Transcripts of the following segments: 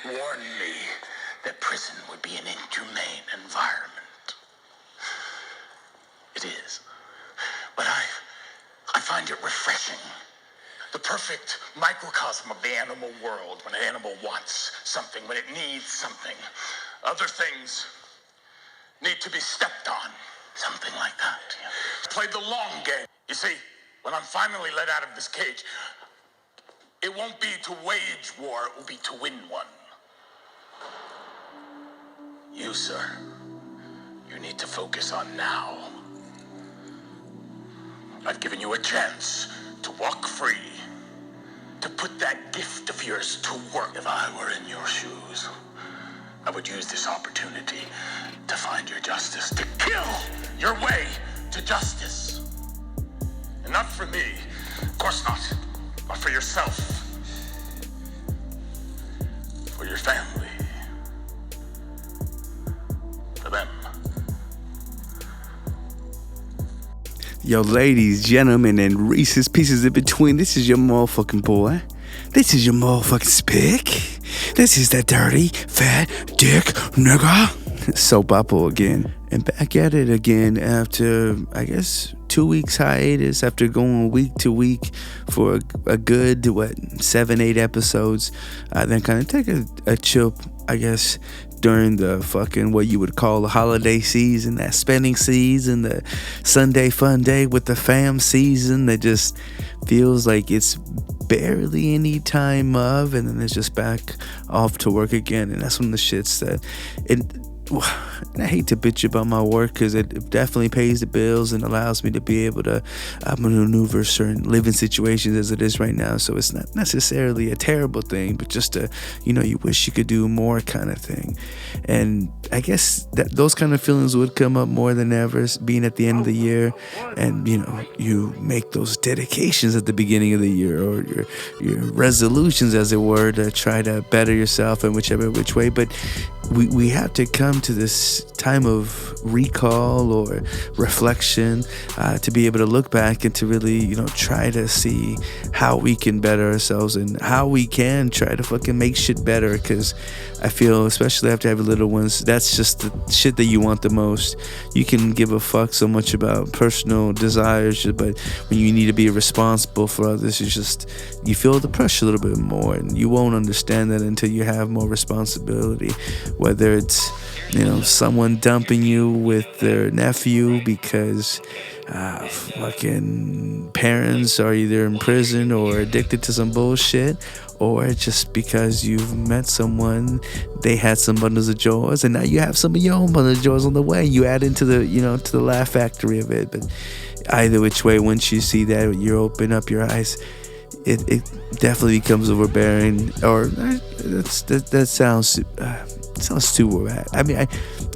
warned me that prison would be an inhumane environment. It is. But I find it refreshing. The perfect microcosm of the animal world. When an animal wants something, when it needs something, other things need to be stepped on. Something like that. Yeah. Play the long game. You see, when I'm finally let out of this cage, it won't be to wage war, it will be to win one. You, sir, you need to focus on now. I've given you a chance to walk free, to put that gift of yours to work. If I were in your shoes, I would use this opportunity to find your justice, to kill your way to justice. And not for me, of course not, but for yourself, for your family, for them. Yo, ladies, gentlemen, and Reese's Pieces in between, this is your motherfucking boy. This is your motherfucking Spick. This is that dirty, fat, dick, nigga. SoulPapo again. And back at it again after, I guess, 2 weeks hiatus, after going week to week for a good, 7-8 episodes. I then kind of take a chill, I guess, during the fucking, what you would call the holiday season, that spending season, the Sunday fun day with the fam season that just feels like it's barely any time of, and then it's just back off to work again. And that's one of the shits that and I hate to bitch about my work because it definitely pays the bills and allows me to be able to maneuver certain living situations as it is right now. So it's not necessarily a terrible thing, but just a, you wish you could do more kind of thing. And I guess that those kind of feelings would come up more than ever, being at the end of the year, and you make those dedications at the beginning of the year, or your resolutions, as it were, to try to better yourself in whichever which way. But we have to come to this time of recall or reflection to be able to look back and to really, try to see how we can better ourselves and how we can try to fucking make shit better. Because I feel, especially after having little ones, that's just the shit that you want the most. You can give a fuck so much about personal desires, but when you need to be responsible for others, you feel the pressure a little bit more, and you won't understand that until you have more responsibility. Whether it's, someone dumping you with their nephew because fucking parents are either in prison or addicted to some bullshit, or just because you've met someone, they had some bundles of joys, and now you have some of your own bundles of joys on the way. You add into the, to the laugh factory of it. But either which way, once you see that, you open up your eyes, it definitely becomes overbearing. Or that sounds too bad. I mean,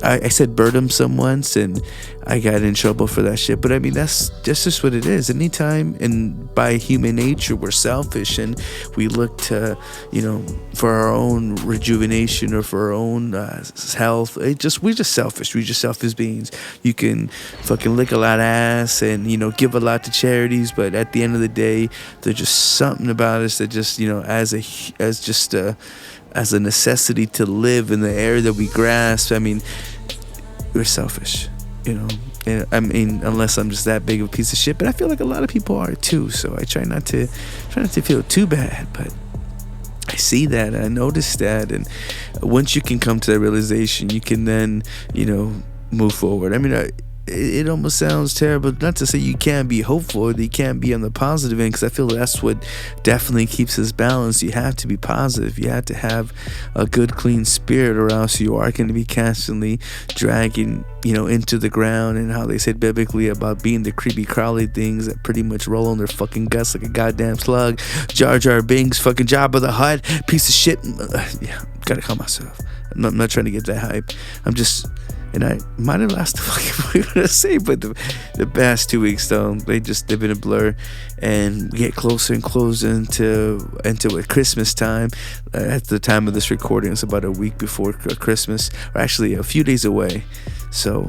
I said burdensome once, and I got in trouble for that shit. But I mean, that's just what it is. Anytime, and by human nature, we're selfish, and we look to, for our own rejuvenation or for our own health. We're just selfish. We're just selfish beings. You can fucking lick a lot of ass and give a lot to charities, but at the end of the day, there's just something about us that just as a necessity to live in the air that we grasp. I mean, we're selfish, and I mean, unless I'm just that big of a piece of shit. But I feel like a lot of people are too. So I try not to feel too bad. But I see that, I notice that, and once you can come to that realization, you can then move forward. I mean, it almost sounds terrible, not to say you can't be hopeful or that you can't be on the positive end, because I feel that's what definitely keeps us balanced. You have to be positive. You have to have a good, clean spirit, or else you are going to be constantly dragging, into the ground. And how they said biblically about being the creepy crawly things that pretty much roll on their fucking guts like a goddamn slug. Jar Jar Binks, fucking Jabba the Hutt, piece of shit. Yeah, gotta calm myself. I'm not trying to get that hype. And I might have lost the fucking what I say, but the past 2 weeks though, they've been a blur, and we get closer and closer into Christmas time. At the time of this recording, it's about a week before Christmas, or actually a few days away. So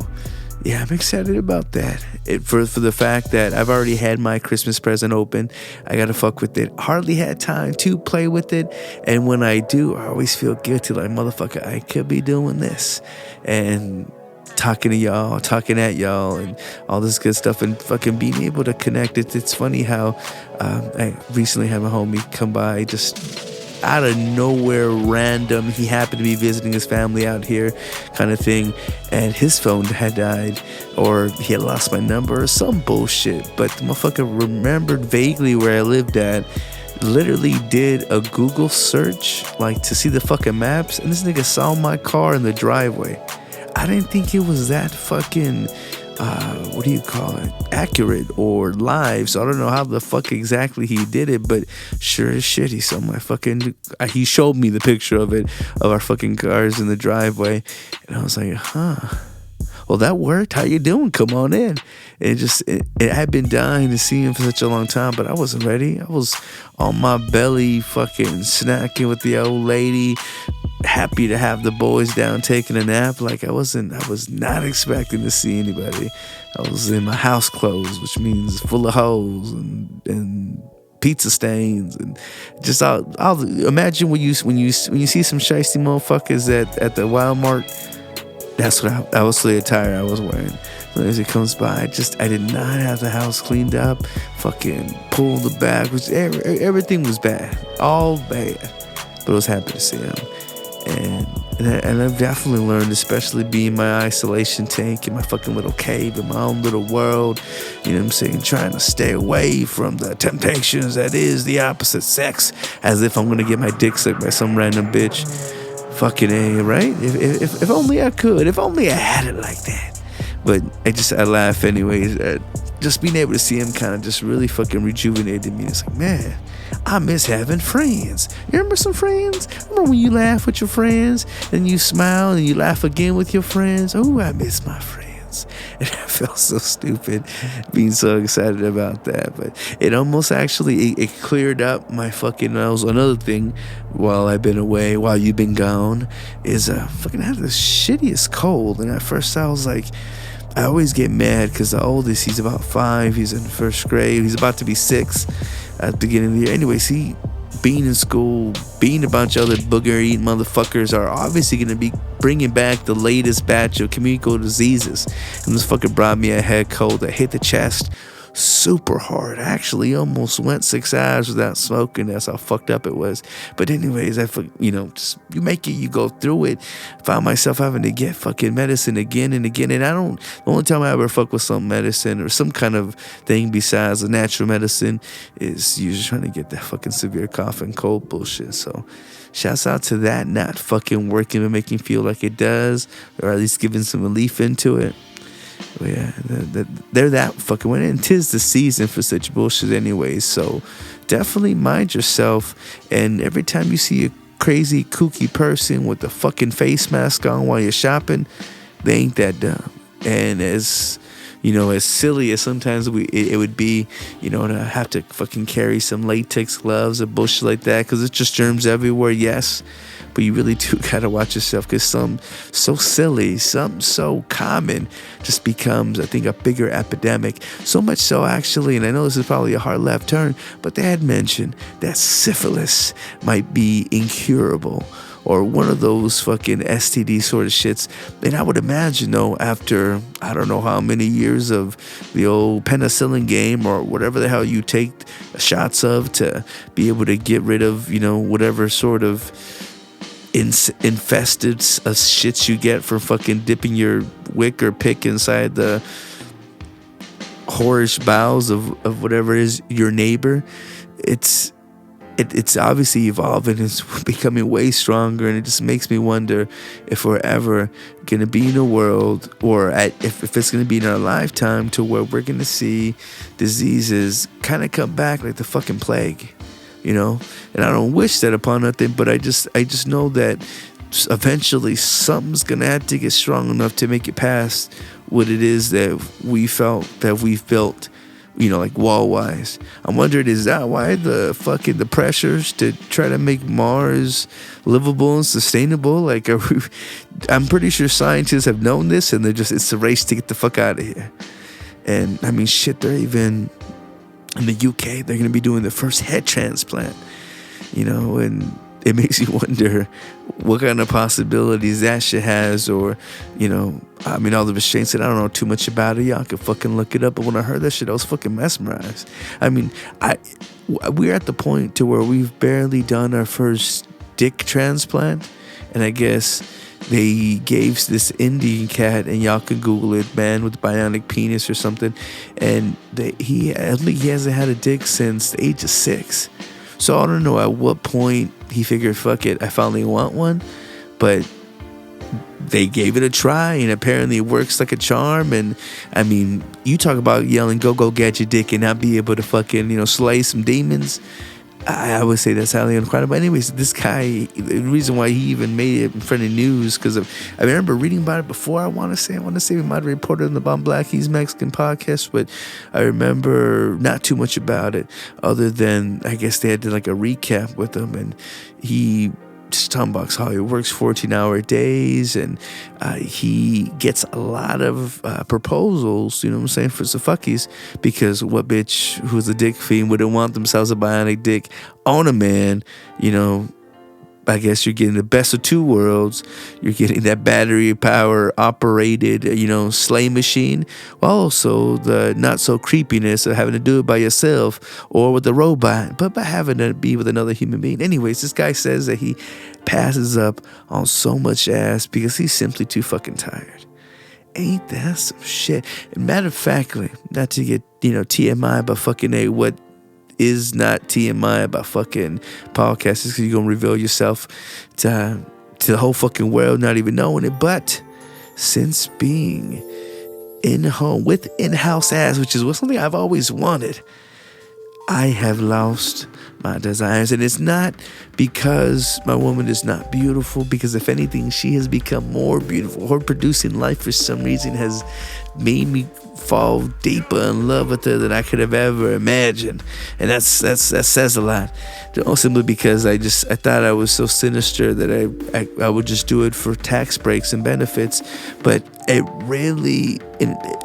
yeah, I'm excited about that. For the fact that I've already had my Christmas present open. I gotta fuck with it. Hardly had time to play with it, and when I do, I always feel guilty. Like, motherfucker, I could be doing this, and talking to y'all, talking at y'all, and all this good stuff, and fucking being able to connect. It's funny how I recently had my homie come by, just out of nowhere, random. He happened to be visiting his family out here, kind of thing, and his phone had died, or he had lost my number, or some bullshit. But the motherfucker remembered vaguely where I lived at. Literally did a Google search, like, to see the fucking maps, and this nigga saw my car in the driveway. I didn't think it was that fucking, what do you call it, accurate or live. So I don't know how the fuck exactly he did it, but sure as shit, he saw my fucking, he showed me the picture of it, of our fucking cars in the driveway. And I was like, well, that worked. How you doing? Come on in. It had been dying to see him for such a long time, but I wasn't ready. I was on my belly fucking snacking with the old lady, happy to have the boys down taking a nap. Like, I was not expecting to see anybody. I was in my house clothes, which means full of holes and pizza stains, and just I'll imagine when you see some shiesty motherfuckers at the Walmart. That's what that was the attire I was wearing. As it comes by, I did not have the house cleaned up. Fucking pulled the bag, which everything was bad, all bad. But I was happy to see him. And I've definitely learned, especially being my isolation tank in my fucking little cave in my own little world, you know what I'm saying, trying to stay away from the temptations that is the opposite sex, as if I'm gonna get my dick sucked by some random bitch. Fucking A, right? If only I could, if only I had it like that. But I laugh anyways. Just being able to see him kind of just really fucking rejuvenated me. It's like, man, I miss having friends. You remember some friends? Remember when you laugh with your friends and you smile and you laugh again with your friends? Oh, I miss my friends. And I felt so stupid being so excited about that. But it almost actually, it cleared up my fucking nose. Another thing while I've been away, while you've been gone, is fucking had the shittiest cold. And at first I was like, I always get mad because the oldest, he's about 5, he's in first grade, he's about to be 6 at the beginning of the year. Anyways, being in school, being a bunch of other booger-eating motherfuckers are obviously going to be bringing back the latest batch of communicable diseases. And this fucker brought me a head cold that hit the chest super hard. I actually almost went 6 hours without smoking. That's how fucked up it was. But anyways, just you make it, you go through it. Found myself having to get fucking medicine again and again. And the only time I ever fuck with some medicine or some kind of thing besides the natural medicine is usually trying to get that fucking severe cough and cold bullshit. So shouts out to that not fucking working and making feel like it does, or at least giving some relief into it. But yeah, they're that fucking winning. And 'tis the season for such bullshit anyways. So definitely mind yourself. And every time you see a crazy kooky person with a fucking face mask on while you're shopping, they ain't that dumb. And as silly as sometimes it would be, to have to fucking carry some latex gloves or bullshit like that, because it's just germs everywhere, yes. But you really do gotta watch yourself, because something so silly, something so common just becomes, I think, a bigger epidemic. So much so, actually, and I know this is probably a hard left turn, but they had mentioned that syphilis might be incurable, or one of those fucking STD sort of shits. And I would imagine, though, after I don't know how many years of the old penicillin game or whatever the hell you take shots of to be able to get rid of, whatever sort of infested shits you get for fucking dipping your wick or pick inside the whorish bowels of whatever it is your neighbor. It's obviously evolving. It's becoming way stronger, and it just makes me wonder if we're ever going to be in a world, or if it's going to be in our lifetime, to where we're going to see diseases kind of come back like the fucking plague. And I don't wish that upon nothing, but I just know that eventually something's gonna have to get strong enough to make it past what it is that we felt that we've built like wall-wise. I'm wondering, is that why the pressures to try to make Mars livable and sustainable? Like, I'm pretty sure scientists have known this, and it's a race to get the fuck out of here. And I mean, shit, they're even in the UK, they're gonna be doing the first head transplant, and it makes you wonder what kind of possibilities that shit has, or, I mean, all the restraints that I don't know too much about it. Y'all can fucking look it up. But when I heard that shit, I was fucking mesmerized. I mean, we're at the point to where we've barely done our first dick transplant, and I guess they gave this Indian cat, and y'all can Google it, man with bionic penis or something, and I think he hasn't had a dick since the age of 6. So I don't know at what point he figured, fuck it, I finally want one. But they gave it a try, and apparently it works like a charm. And I mean, you talk about yelling, go get your dick, and not be able to fucking, slay some demons. I would say that's highly incredible. Anyways, this guy, the reason why he even made it in front of news, because I remember reading about it before. I want to say we might have reported on the Bomb Black He's Mexican podcast, but I remember not too much about it, other than I guess they had to like a recap with him, and he just talking about how he works 14-hour days, and he gets a lot of proposals, for the fuckies, because what bitch who's a dick fiend wouldn't want themselves a bionic dick on a man, I guess you're getting the best of two worlds. You're getting that battery power operated, slay machine, while also the not so creepiness of having to do it by yourself or with a robot, but by having to be with another human being. Anyways, this guy says that he passes up on so much ass because he's simply too fucking tired. Ain't that some shit? And matter of factly, not to get, TMI, but fucking what is not TMI about fucking podcasts, because you're gonna reveal yourself to the whole fucking world not even knowing it. But since being in home with in-house ass, which is something I've always wanted, I have lost my desires. And it's not because my woman is not beautiful, because if anything, she has become more beautiful. Her producing life for some reason has made me fall deeper in love with her than I could have ever imagined. And that says a lot. Simply because I thought I was so sinister that I would just do it for tax breaks and benefits. But it really,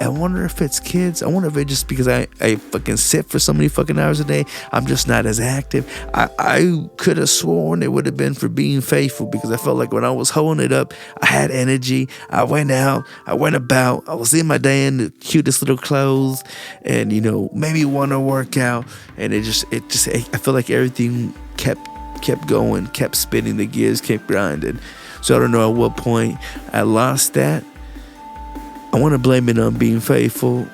I wonder if it's kids. I wonder if it's just because I fucking sit for so many fucking hours a day, I'm just not as active. I could have sworn it would have been for being faithful, because I felt like when I was holding it up, I had energy. I went out, I went about, I was in my damn cutest little clothes, and maybe want to work out, and it just I feel like everything kept going, kept spinning, the gears kept grinding. So I don't know at what point I lost that. I want to blame it on being faithful.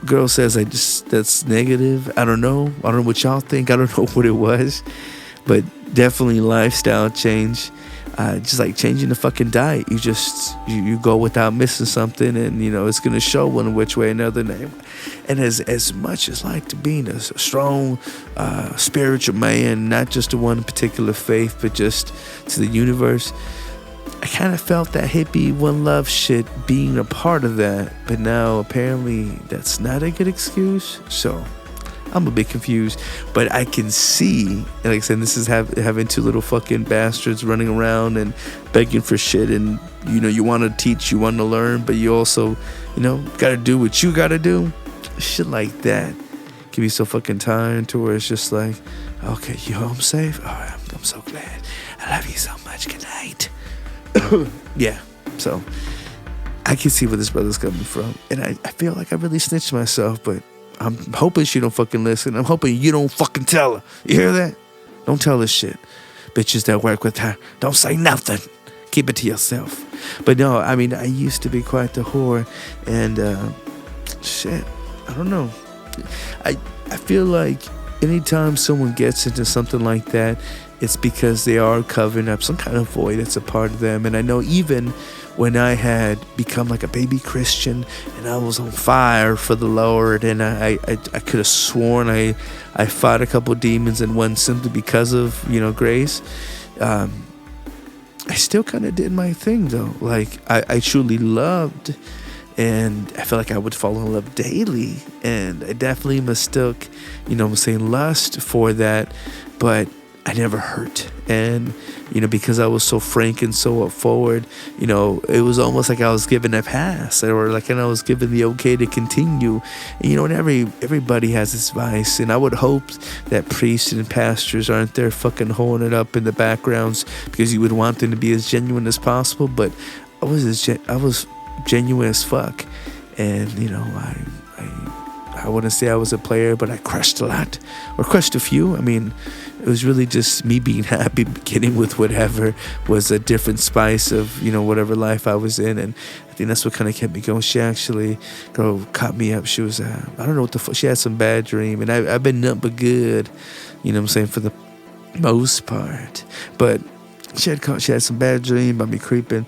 Girl says that's negative. I don't know what y'all think. I don't know what it was, but definitely lifestyle change. Just like changing the fucking diet. You go without missing something, and it's gonna show one which way or another. And as much as like being a strong spiritual man, not just to one particular faith, but just to the universe, I kind of felt that hippie one love shit being a part of that. But now apparently that's not a good excuse. So I'm a bit confused, but I can see, like I said, this is having two little fucking bastards running around and begging for shit, and you want to teach, you want to learn, but you also, gotta do what you gotta do. Shit like that can be so fucking tiring, to where it's just like, okay, you home safe? All right, I'm so glad. I love you so much. Good night. Yeah, so I can see where this brother's coming from, and I feel like I really snitched myself, but I'm hoping she don't fucking listen. I'm hoping you don't fucking tell her. You hear that? Don't tell her shit. Bitches that work with her, don't say nothing. Keep it to yourself. But no, I mean, I used to be quite the whore, and shit, I don't know. I feel like anytime someone gets into something like that, it's because they are covering up some kind of void that's a part of them. And I know even when I had become like a baby Christian and I was on fire for the Lord, and I could have sworn I fought a couple demons and won simply because of, grace, I still kind of did my thing though. Like I truly loved and I felt like I would fall in love daily, and I definitely mistook, I'm saying, lust for that, but I never hurt. And because I was so frank and so up forward, it was almost like I was given a pass, or like I was given the okay to continue. And everybody has this vice, and I would hope that priests and pastors aren't there fucking holding it up in the backgrounds, because you would want them to be as genuine as possible. But I was genuine as fuck, and I wouldn't say I was a player, but I crushed a lot, or crushed a few. I mean, it was really just me being happy, getting with whatever was a different spice of, whatever life I was in. And I think that's what kind of kept me going. She actually, girl, caught me up. She was, I don't know what the fuck, she had some bad dream. And I've been nothing but good, for the most part. But she had some bad dream about me creeping,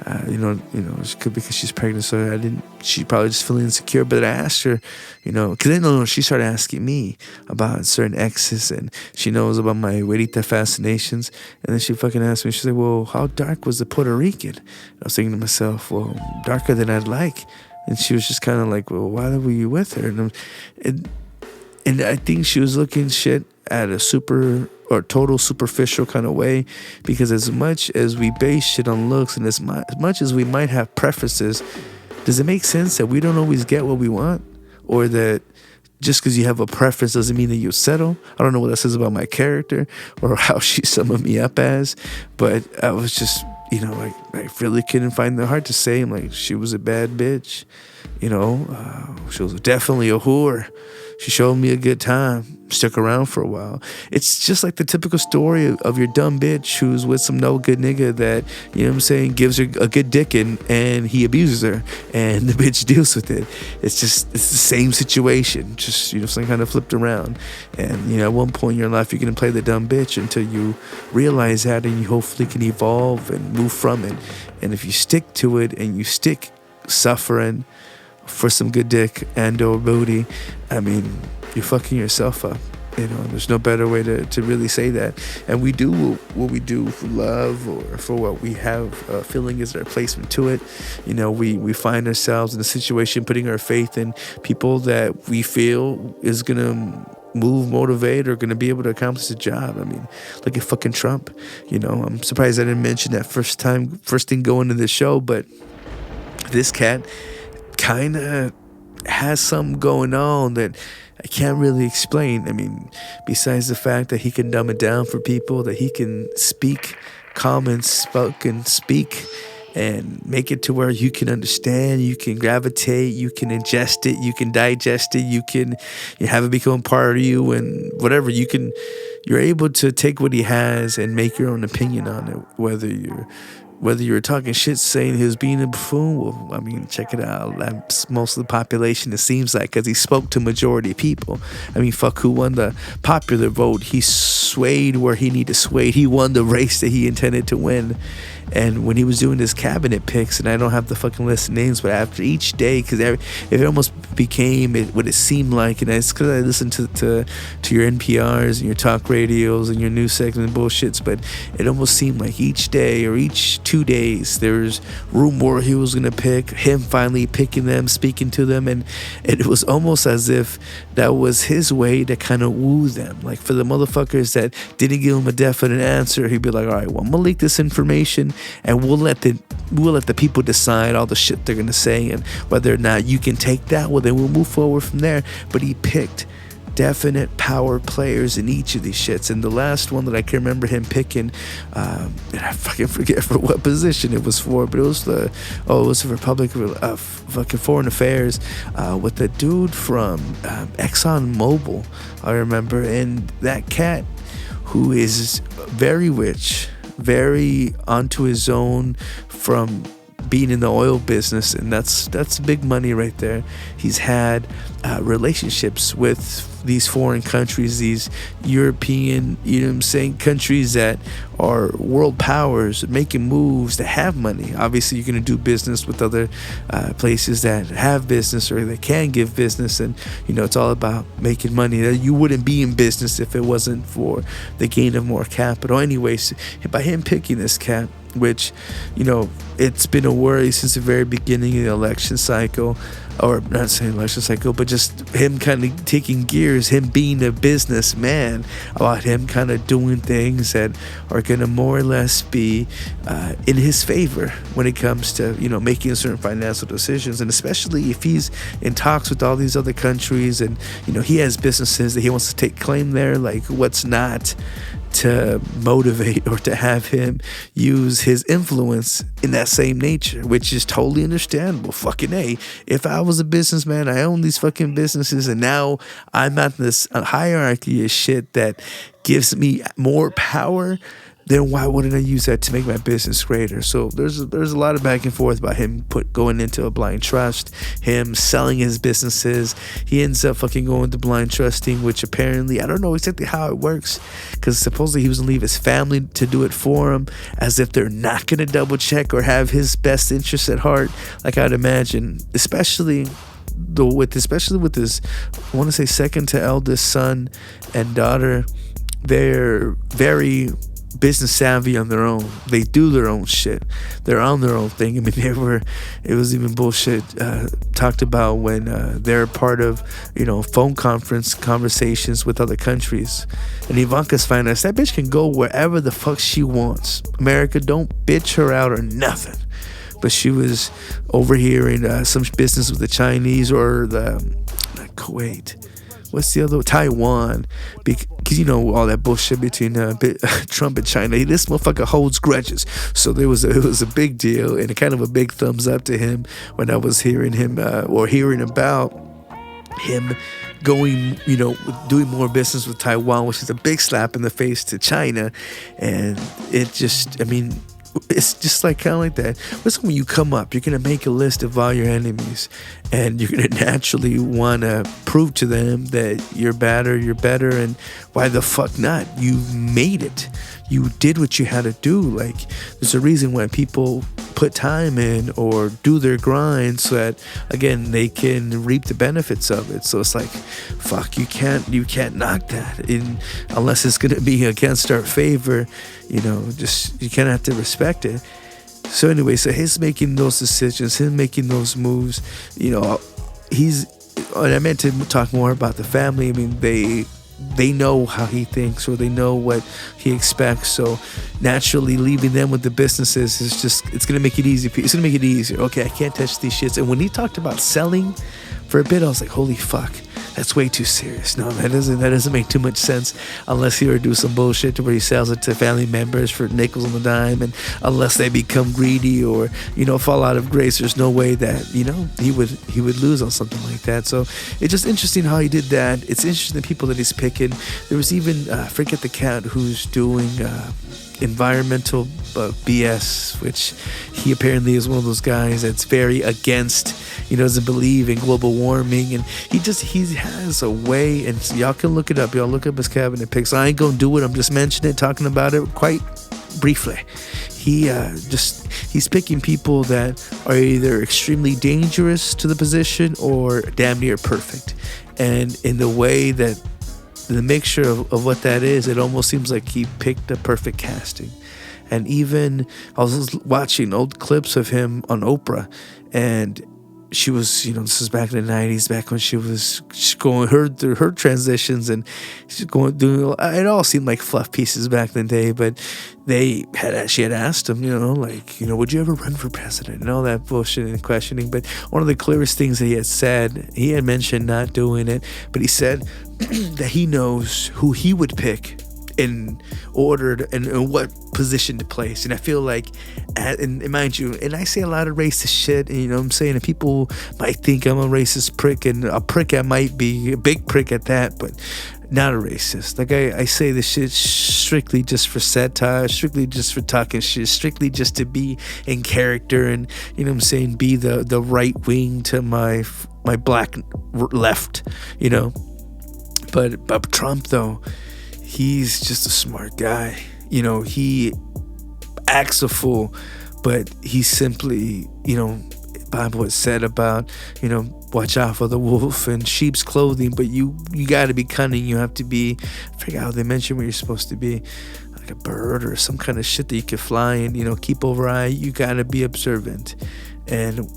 it could be because she's pregnant, so she probably just feeling insecure. But I asked her, because then she started asking me about certain exes, and she knows about my güerita fascinations. And then she fucking asked me, she's like, well, how dark was the Puerto Rican? And I was thinking to myself, well, darker than I'd like. And she was just kind of like, well, why were you with her? And I think she was looking shit at a total superficial kind of way, because as much as we base shit on looks, and as much as we might have preferences, does it make sense that we don't always get what we want? Or that just because you have a preference doesn't mean that you settle? I don't know what that says about my character or how she summed me up as, but I was just, I really couldn't find the heart to say, I'm like, she was a bad bitch, she was definitely a whore. She showed me a good time, stuck around for a while. It's just like the typical story of your dumb bitch who's with some no good nigga that, gives her a good dick and he abuses her, and the bitch deals with it. It's the same situation, just, something kind of flipped around. And, at one point in your life, you're going to play the dumb bitch until you realize that, and you hopefully can evolve and move from it. And if you stick to it and you stick suffering for some good dick and or booty, I mean, you're fucking yourself up. There's no better way to really say that. And we do what we do for love, or for what we have feeling is our placement to it. We find ourselves in a situation putting our faith in people that we feel is gonna motivate, or gonna be able to accomplish the job. I mean, look at fucking Trump. I'm surprised I didn't mention that first thing going to the show, but this cat kind of has something going on that I can't really explain. I mean, besides the fact that he can dumb it down for people, that he can speak common spoken speak and make it to where you can understand, you can gravitate, you can ingest it, you can digest it, you have it become part of you, and whatever, you're able to take what he has and make your own opinion on it, whether you're talking shit saying he was being a buffoon. Well, I mean, check it out. That's most of the population, it seems like, because he spoke to majority of people. I mean, fuck, who won the popular vote? He swayed where he needed to sway. He won the race that he intended to win. And when he was doing his cabinet picks, and I don't have the fucking list of names, but after each day, because it almost became what it seemed like, and it's because I listened to your NPRs and your talk radios and your news segment and bullshits, but it almost seemed like each day or each 2 days there was room where he was going to pick, him finally picking them, speaking to them, and it was almost as if that was his way to kind of woo them. Like, for the motherfuckers that didn't give him a definite answer, he'd be like, all right, well, I'm going to leak this information, and we'll let the people decide all the shit they're gonna say, and whether or not you can take that, well, then we'll move forward from there. But he picked definite power players in each of these shits, and the last one that I can remember him picking, and I fucking forget for what position it was for, but it was the Republic of fucking Foreign Affairs, with the dude from Exxon Mobil, I remember, and that cat who is very rich, very onto his own from being in the oil business, and that's big money right there. He's had relationships with these foreign countries, these European, countries that are world powers, making moves that have money. Obviously, you're going to do business with other places that have business or that can give business, and it's all about making money. You wouldn't be in business if it wasn't for the gain of more capital. Anyways, by him picking this cat, which, it's been a worry since the very beginning of the election cycle, or not saying election cycle, but just him kind of taking gears, him being a businessman, about him kind of doing things that are going to more or less be in his favor when it comes to, making certain financial decisions. And especially if he's in talks with all these other countries and, he has businesses that he wants to take claim there, like what's not to motivate or to have him use his influence in that same nature, which is totally understandable. Fucking A, if I was a businessman, I own these fucking businesses, and now I'm at this hierarchy of shit that gives me more power, then why wouldn't I use that to make my business greater? So there's a lot of back and forth about him going into a blind trust, him selling his businesses. He ends up fucking going to blind trusting, which apparently, I don't know exactly how it works, because supposedly he was going to leave his family to do it for him, as if they're not going to double check or have his best interests at heart. Like I'd imagine, especially with his, I want to say second to eldest son and daughter, they're very business savvy on their own. They do their own shit. They're on their own thing. I mean, it was even bullshit talked about when they're part of, phone conversations with other countries. And Ivanka's finance, that bitch can go wherever the fuck she wants. America, don't bitch her out or nothing. But she was overhearing some business with the Chinese or not Kuwait. What's the other? Taiwan. Because all that bullshit between Trump and China. This motherfucker holds grudges. So it was a big deal and kind of a big thumbs up to him when I was hearing him or hearing about him going, doing more business with Taiwan, which is a big slap in the face to China. And it just, it's just like kind of like that. Listen, when you come up, you're going to make a list of all your enemies, and you're going to naturally want to prove to them that you're better, and why the fuck not? You made it. You did what you had to do. Like, there's a reason why people put time in or do their grind so that, again, they can reap the benefits of it. So it's like, fuck, you can't knock that unless it's going to be against our favor. Just, you kind of have to respect it. So anyway, so his making those decisions, him making those moves, and I meant to talk more about the family. They know how he thinks, or they know what he expects. So naturally, leaving them with the businesses it's going to make it easy. It's going to make it easier. Okay, I can't touch these shits. And when he talked about selling for a bit, I was like, holy fuck, that's way too serious. No, that doesn't make too much sense unless he were to do some bullshit to where he sells it to family members for nickels on the dime, and unless they become greedy or fall out of grace, there's no way that he would lose on something like that. So it's just interesting how he did that. It's interesting the people that he's picking. There was even forget the cat who's doing environmental BS, which he apparently is one of those guys that's very against. He doesn't believe in global warming, and he has a way, and y'all can look it up. Y'all look up his cabinet picks. I ain't gonna do it. I'm just mentioning it, talking about it quite briefly. He's picking people that are either extremely dangerous to the position or damn near perfect. And in the way that the mixture of what that is, it almost seems like he picked a perfect casting. And even I was watching old clips of him on Oprah, and she was, this is back in the 90s, back when she's going through her transitions, and she's doing, it all seemed like fluff pieces back in the day, but she had asked him, would you ever run for president and all that bullshit and questioning. But one of the clearest things that he had said, he had mentioned not doing it, but he said that he knows who he would pick in order and what position to place. And I feel like, and mind you, and I say a lot of racist shit, and what I'm saying, and people might think I'm a racist prick, and a prick I might be, a big prick at that, but not a racist. Like I say this shit strictly just for satire, strictly just for talking shit, strictly just to be in character, and be the right wing to my black left, But Trump, though, he's just a smart guy. He acts a fool, but he simply, Bible has said about, watch out for the wolf in sheep's clothing, but you got to be cunning. You have to be, I forget how they mention what you're supposed to be. like a bird or some kind of shit that you could fly and, keep over eye. You gotta be observant. And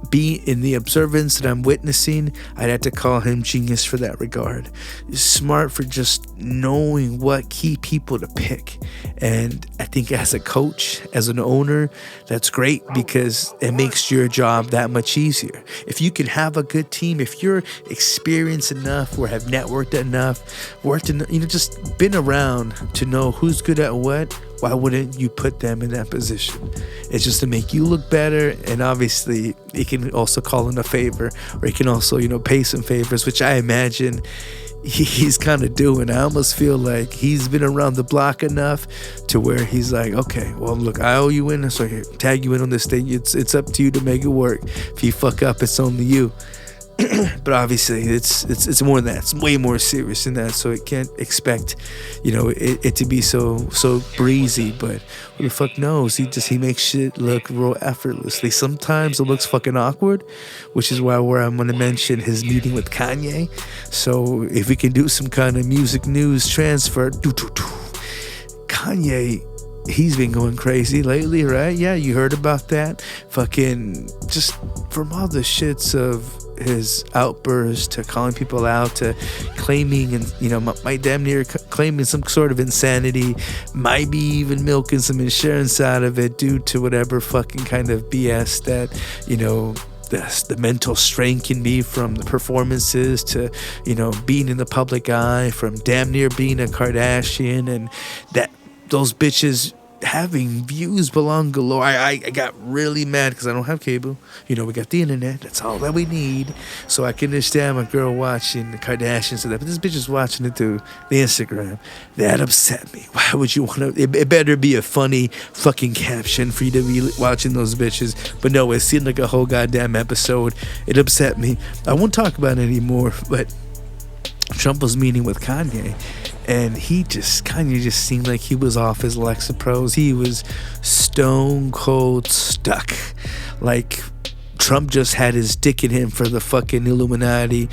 be in the observance that I'm witnessing, I'd have to call him genius for that regard. Smart for just knowing what key people to pick. And I think as a coach, as an owner, that's great because it makes your job that much easier. If you can have a good team, if you're experienced enough or have networked enough, just been around to know who's good at what, why wouldn't you put them in that position? It's just to make you look better, and obviously it can also call in a favor, or it can also, pay some favors, which I imagine he's kind of doing. I almost feel like he's been around the block enough to where he's like, okay, well, look, I owe you in, so here, tag you in on this thing. It's up to you to make it work. If you fuck up, it's only you. But obviously it's more than that. It's way more serious than that. So it can't expect, it to be so breezy. But who the fuck knows? He makes shit look real effortlessly. Sometimes it looks fucking awkward, which is where I'm gonna mention his meeting with Kanye. So if we can do some kind of music news transfer, Kanye, he's been going crazy lately, right? Yeah, you heard about that. Fucking just from all the shits of his outbursts to calling people out to claiming and might damn near claiming some sort of insanity, might be even milking some insurance out of it due to whatever fucking kind of BS that the mental strain can be from the performances to being in the public eye, from damn near being a Kardashian, and that those bitches having views belong galore. I got really mad because I don't have cable. We got the internet. That's all that we need. So I can understand my girl watching the Kardashians and that. But this bitch is watching it through the Instagram. That upset me. Why would you want to? It better be a funny fucking caption for you to be watching those bitches. But no, it seemed like a whole goddamn episode. It upset me. I won't talk about it anymore, but Trump was meeting with Kanye, and Kanye just seemed like he was off his Lexapros. He was stone cold stuck. Like Trump just had his dick in him for the fucking Illuminati,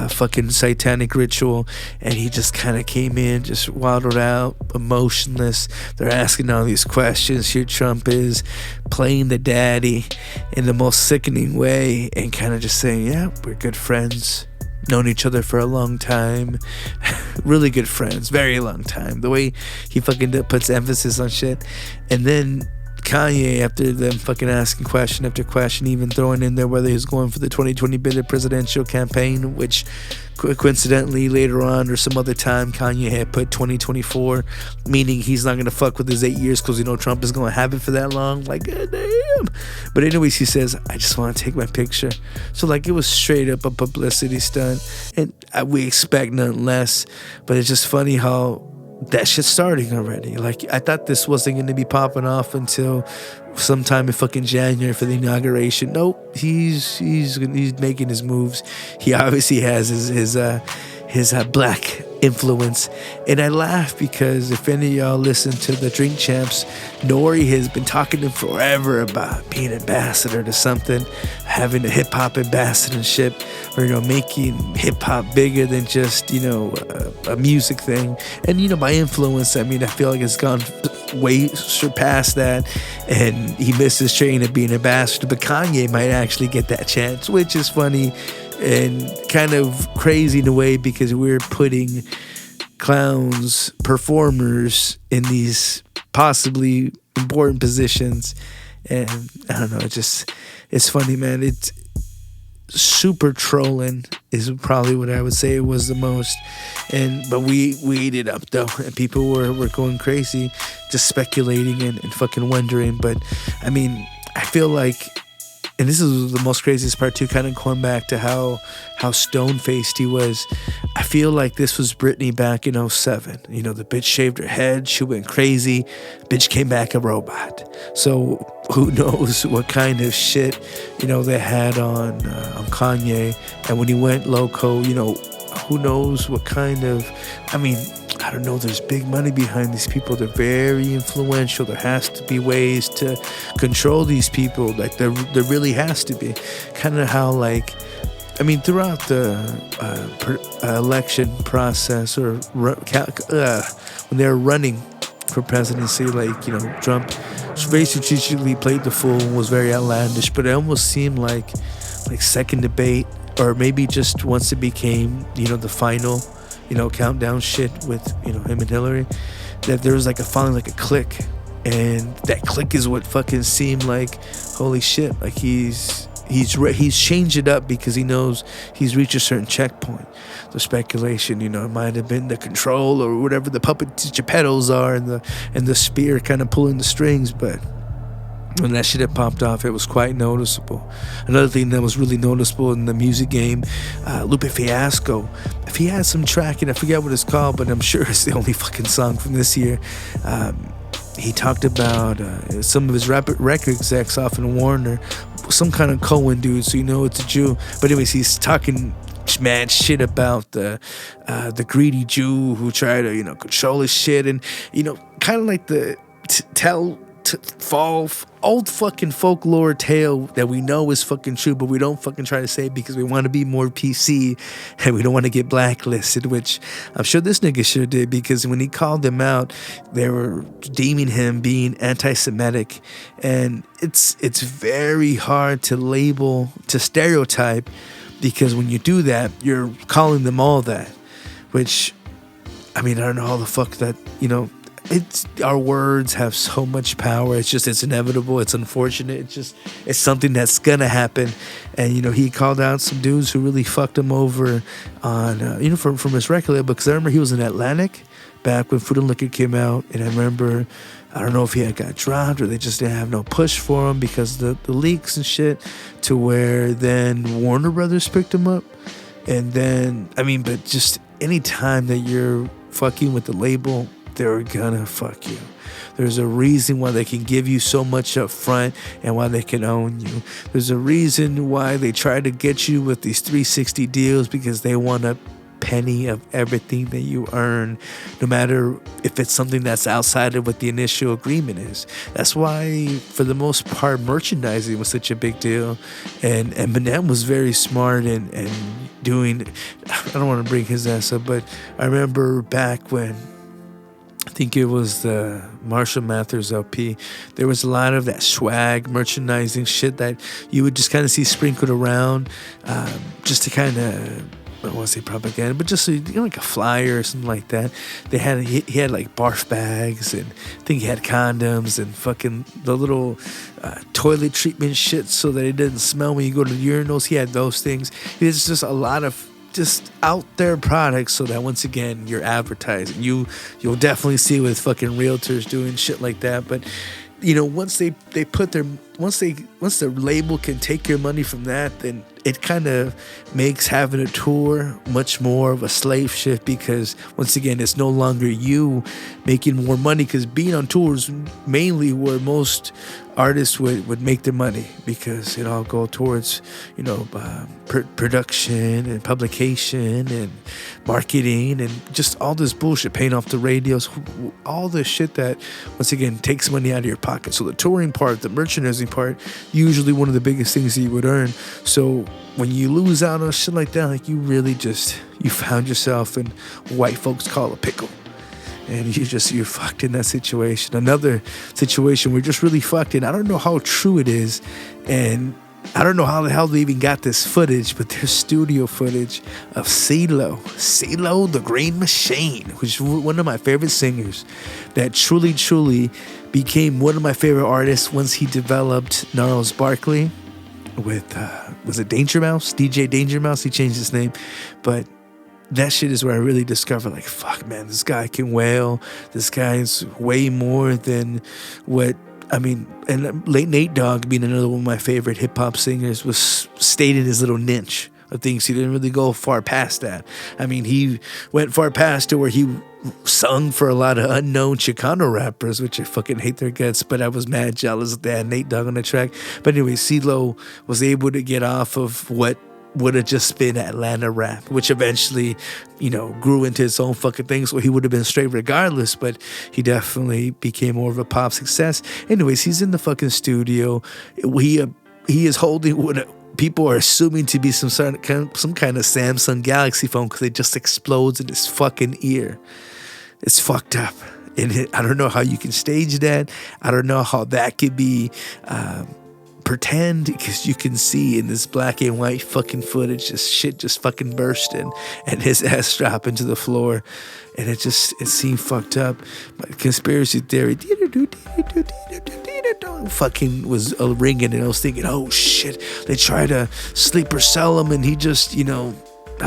fucking satanic ritual, and he just kind of came in, just waddled out, emotionless. They're asking all these questions. Here Trump is playing the daddy in the most sickening way, and kind of just saying, yeah, we're good friends. Known each other for a long time. Really good friends. Very long time. The way he fucking puts emphasis on shit. And then Kanye, after them fucking asking question after question, even throwing in there whether he's going for the 2020 presidential campaign, which coincidentally later on or some other time Kanye had put 2024, meaning he's not going to fuck with his 8 years because Trump is going to have it for that long. Like, goddamn. But anyways, he says, I just want to take my picture. So like, it was straight up a publicity stunt, and we expect nothing less. But it's just funny how that shit's starting already. Like, I thought this wasn't going to be popping off until sometime in fucking January for the inauguration. Nope, he's making his moves. He obviously has his black influence, and I laugh because if any of y'all listen to the Drink Champs, Nori has been talking to him forever about being ambassador to something, having a hip-hop ambassadorship, or making hip-hop bigger than just a music thing. And by influence, I mean, I feel like it's gone way surpassed that, and he missed his train of being ambassador. But Kanye might actually get that chance, which is funny and kind of crazy in a way, because we're putting clowns, performers in these possibly important positions. And I don't know, it's funny, man. It's super trolling is probably what I would say it was the most. But we ate it up though, and people were going crazy, just speculating and fucking wondering. But I mean, I feel like, and this is the most craziest part too, kind of going back to how stone-faced he was. I feel like this was Britney back in 2007. The bitch shaved her head, she went crazy, bitch came back a robot. So who knows what kind of shit, they had on Kanye. And when he went loco, who knows what kind of, I don't know, there's big money behind these people. They're very influential. There has to be ways to control these people. Like, there really has to be. Kind of how, throughout the election process, or when they're running for presidency. Like, Trump very strategically played the fool and was very outlandish, but it almost seemed like second debate, or maybe just once it became, the final, countdown shit with, him and Hillary, that there was like finally a click. And that click is what fucking seemed like, holy shit, like he's changed it up because he knows he's reached a certain checkpoint. The speculation, it might have been the control or whatever the puppet Geppettos are, and the spear kind of pulling the strings, but when that shit had popped off, it was quite noticeable. Another thing that was really noticeable in the music game, Lupe Fiasco, if he had some track, and I forget what it's called, but I'm sure it's the only fucking song from this year. He talked about some of his record execs off in Warner, some kind of Cohen dude, so it's a Jew. But anyways, he's talking mad shit about the greedy Jew who tried to control his shit, and kind of like the old fucking folklore tale that we know is fucking true, but we don't fucking try to say it because we want to be more PC and we don't want to get blacklisted, which I'm sure this nigga sure did, because when he called them out, they were deeming him being anti-Semitic, and it's very hard to stereotype, because when you do that, you're calling them all that, which, I don't know how the fuck that, it's, our words have so much power. It's inevitable. It's unfortunate. It's something that's gonna happen. And he called out some dudes who really fucked him over on from his record label, because I remember he was in Atlantic back when Food and Liquor came out, and I remember, I don't know if he had got dropped or they just didn't have no push for him because the leaks and shit, to where then Warner Brothers picked him up. And then but just any time that you're fucking with the label, they're gonna fuck you. There's a reason why they can give you so much up front and why they can own you. There's a reason why they try to get you with these 360 deals, because they want a penny of everything that you earn, no matter if it's something that's outside of what the initial agreement is. That's why, for the most part, merchandising was such a big deal. And Eminem was very smart and doing, I don't want to bring his ass up, but I remember back when, I think it was the Marshall Mathers LP, there was a lot of that swag merchandising shit that you would just kind of see sprinkled around, just to kind of, I don't want to say propaganda, but just like a flyer or something like that. He had like barf bags, and I think he had condoms and fucking the little toilet treatment shit so that it didn't smell when you go to the urinals. He had those things. It's just a lot of just out there products, so that once again you're advertising. You'll definitely see with fucking realtors doing shit like that. But once they put their once the label can take your money from that, then it kind of makes having a tour much more of a slave ship, because once again it's no longer you making more money, because being on tours mainly where most artists would make their money, because it all go towards production and publication and marketing and just all this bullshit, paying off the radios, all this shit that once again takes money out of your pocket. So the touring part, the merchandising part, usually one of the biggest things that you would earn. So when you lose out on shit like that, like you found yourself in white folks call a pickle. And you're fucked in that situation. Another situation we're just really fucked in. I don't know how true it is, and I don't know how the hell they even got this footage, but there's studio footage of CeeLo the Green Machine, which is one of my favorite singers, that truly became one of my favorite artists once he developed Gnarls Barkley with, was it Danger Mouse? DJ Danger Mouse? He changed his name, but that shit is where I really discovered, like, fuck, man, this guy can wail. This guy's way more than what, and Late Nate Dogg, being another one of my favorite hip-hop singers, was stayed in his little niche of things. He didn't really go far past that. He went far past to where he sung for a lot of unknown Chicano rappers, which I fucking hate their guts, but I was mad jealous that they had Nate Dogg on the track. But anyway, CeeLo was able to get off of what would have just been Atlanta rap, which eventually, grew into its own fucking thing. So he would have been straight regardless, but he definitely became more of a pop success. Anyways, he's in the fucking studio. He is holding what people are assuming to be some kind of Samsung Galaxy phone, because it just explodes in his fucking ear. It's fucked up. And I don't know how you can stage that. I don't know how that could be pretend, because you can see in this black and white fucking footage just shit just fucking bursting and his ass dropping to the floor, and it seemed fucked up. My conspiracy theory fucking was ringing, and I was thinking, oh shit, they try to sleeper cell him, and he just, I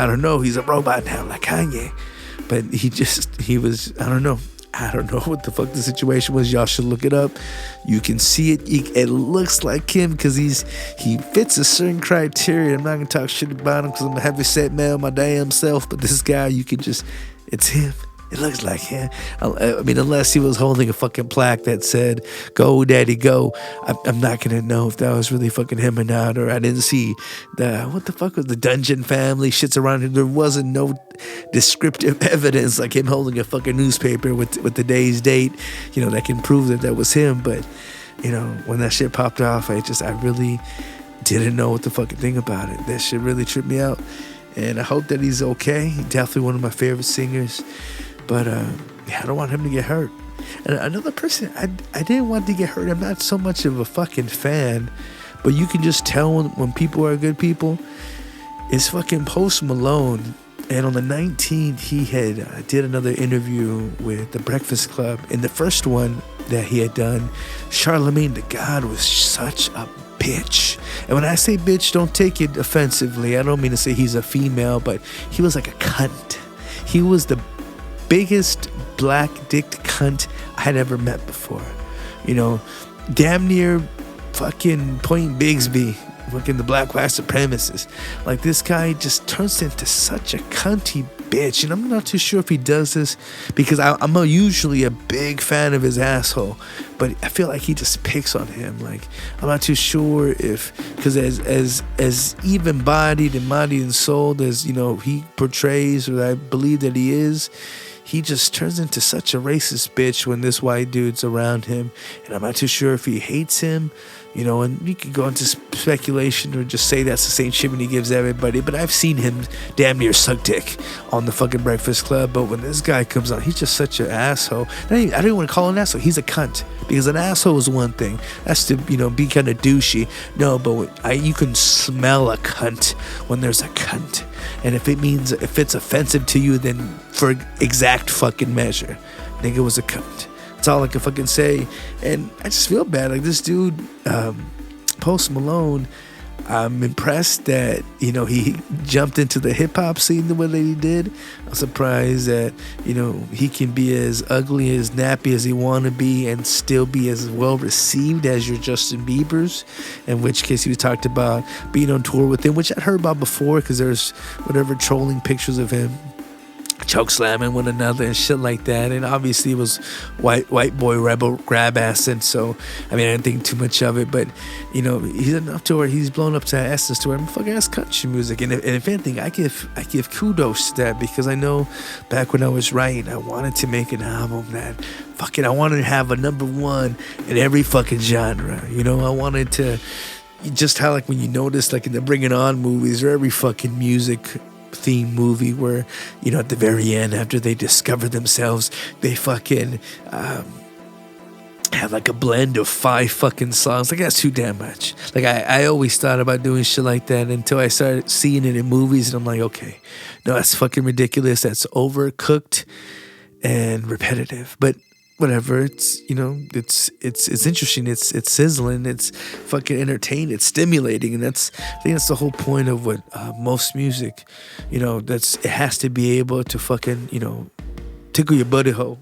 don't know, he's a robot now like Kanye. But he was, I don't know what the fuck the situation was. Y'all should look it up. You can see it. It looks like him because he fits a certain criteria. I'm not gonna talk shit about him because I'm a heavy set man my damn self. But this guy, it's him. It looks like him. I mean, unless he was holding a fucking plaque that said, "Go, Daddy, go." I'm not gonna know if that was really fucking him or not. Or I didn't see what the fuck was the Dungeon family shits around him. There wasn't no descriptive evidence like him holding a fucking newspaper with the day's date, that can prove that was him. But when that shit popped off, I really didn't know what the fucking thing about it. That shit really tripped me out, and I hope that he's okay. He's definitely one of my favorite singers. But I don't want him to get hurt. And another person I didn't want to get hurt. I'm not so much of a fucking fan, but you can just tell when people are good people. Is fucking Post Malone. And on the 19th, he had did another interview with The Breakfast Club. In the first one that he had done, Charlemagne the God was such a bitch. And when I say bitch, don't take it offensively. I don't mean to say he's a female, but he was like a cunt. He was the biggest black-dicked cunt I had ever met before. Damn near fucking Point Bigsby, fucking the black white supremacist. Like, this guy just turns into such a cunty bitch, and I'm not too sure if he does this because I'm usually a big fan of his asshole, but I feel like he just picks on him. Like, I'm not too sure if, because as even-bodied and bodied and souled as he portrays, or I believe that he is, he just turns into such a racist bitch when this white dude's around him. And I'm not too sure if he hates him, and you can go into speculation or just say that's the same shit he gives everybody. But I've seen him damn near suck dick on the fucking Breakfast Club. But when this guy comes on, he's just such an asshole. I don't even want to call him an asshole. He's a cunt. Because an asshole is one thing. That's to, be kind of douchey. No, but you can smell a cunt when there's a cunt. And if it's offensive to you, then for exact fucking measure, nigga was a cunt. That's all I can fucking say. And I just feel bad. Like, this dude, Post Malone, I'm impressed that, he jumped into the hip-hop scene the way that he did. I'm surprised that, he can be as ugly, as nappy as he want to be and still be as well-received as your Justin Bieber's, in which case he talked about being on tour with him, which I'd heard about before because there's whatever trolling pictures of him choke slamming one another and shit like that. And obviously it was white boy rebel grab ass, and so I didn't think too much of it. But he's enough to where he's blown up to essence to where I'm fucking ass country music. And if anything, I give kudos to that, because I know back when I was writing, I wanted to make an album that I wanted to have a number one in every fucking genre. I wanted to, just how like when you notice like in the Bring It On movies or every fucking music theme movie where at the very end, after they discover themselves, they fucking have like a blend of 5 fucking songs. Like, that's too damn much. Like, I always thought about doing shit like that until I started seeing it in movies, and I'm like, okay, no, that's fucking ridiculous. That's overcooked and repetitive. But whatever, it's it's interesting, it's sizzling, it's fucking entertaining, it's stimulating, and I think that's the whole point of what most music, it has to be able to fucking tickle your booty hole.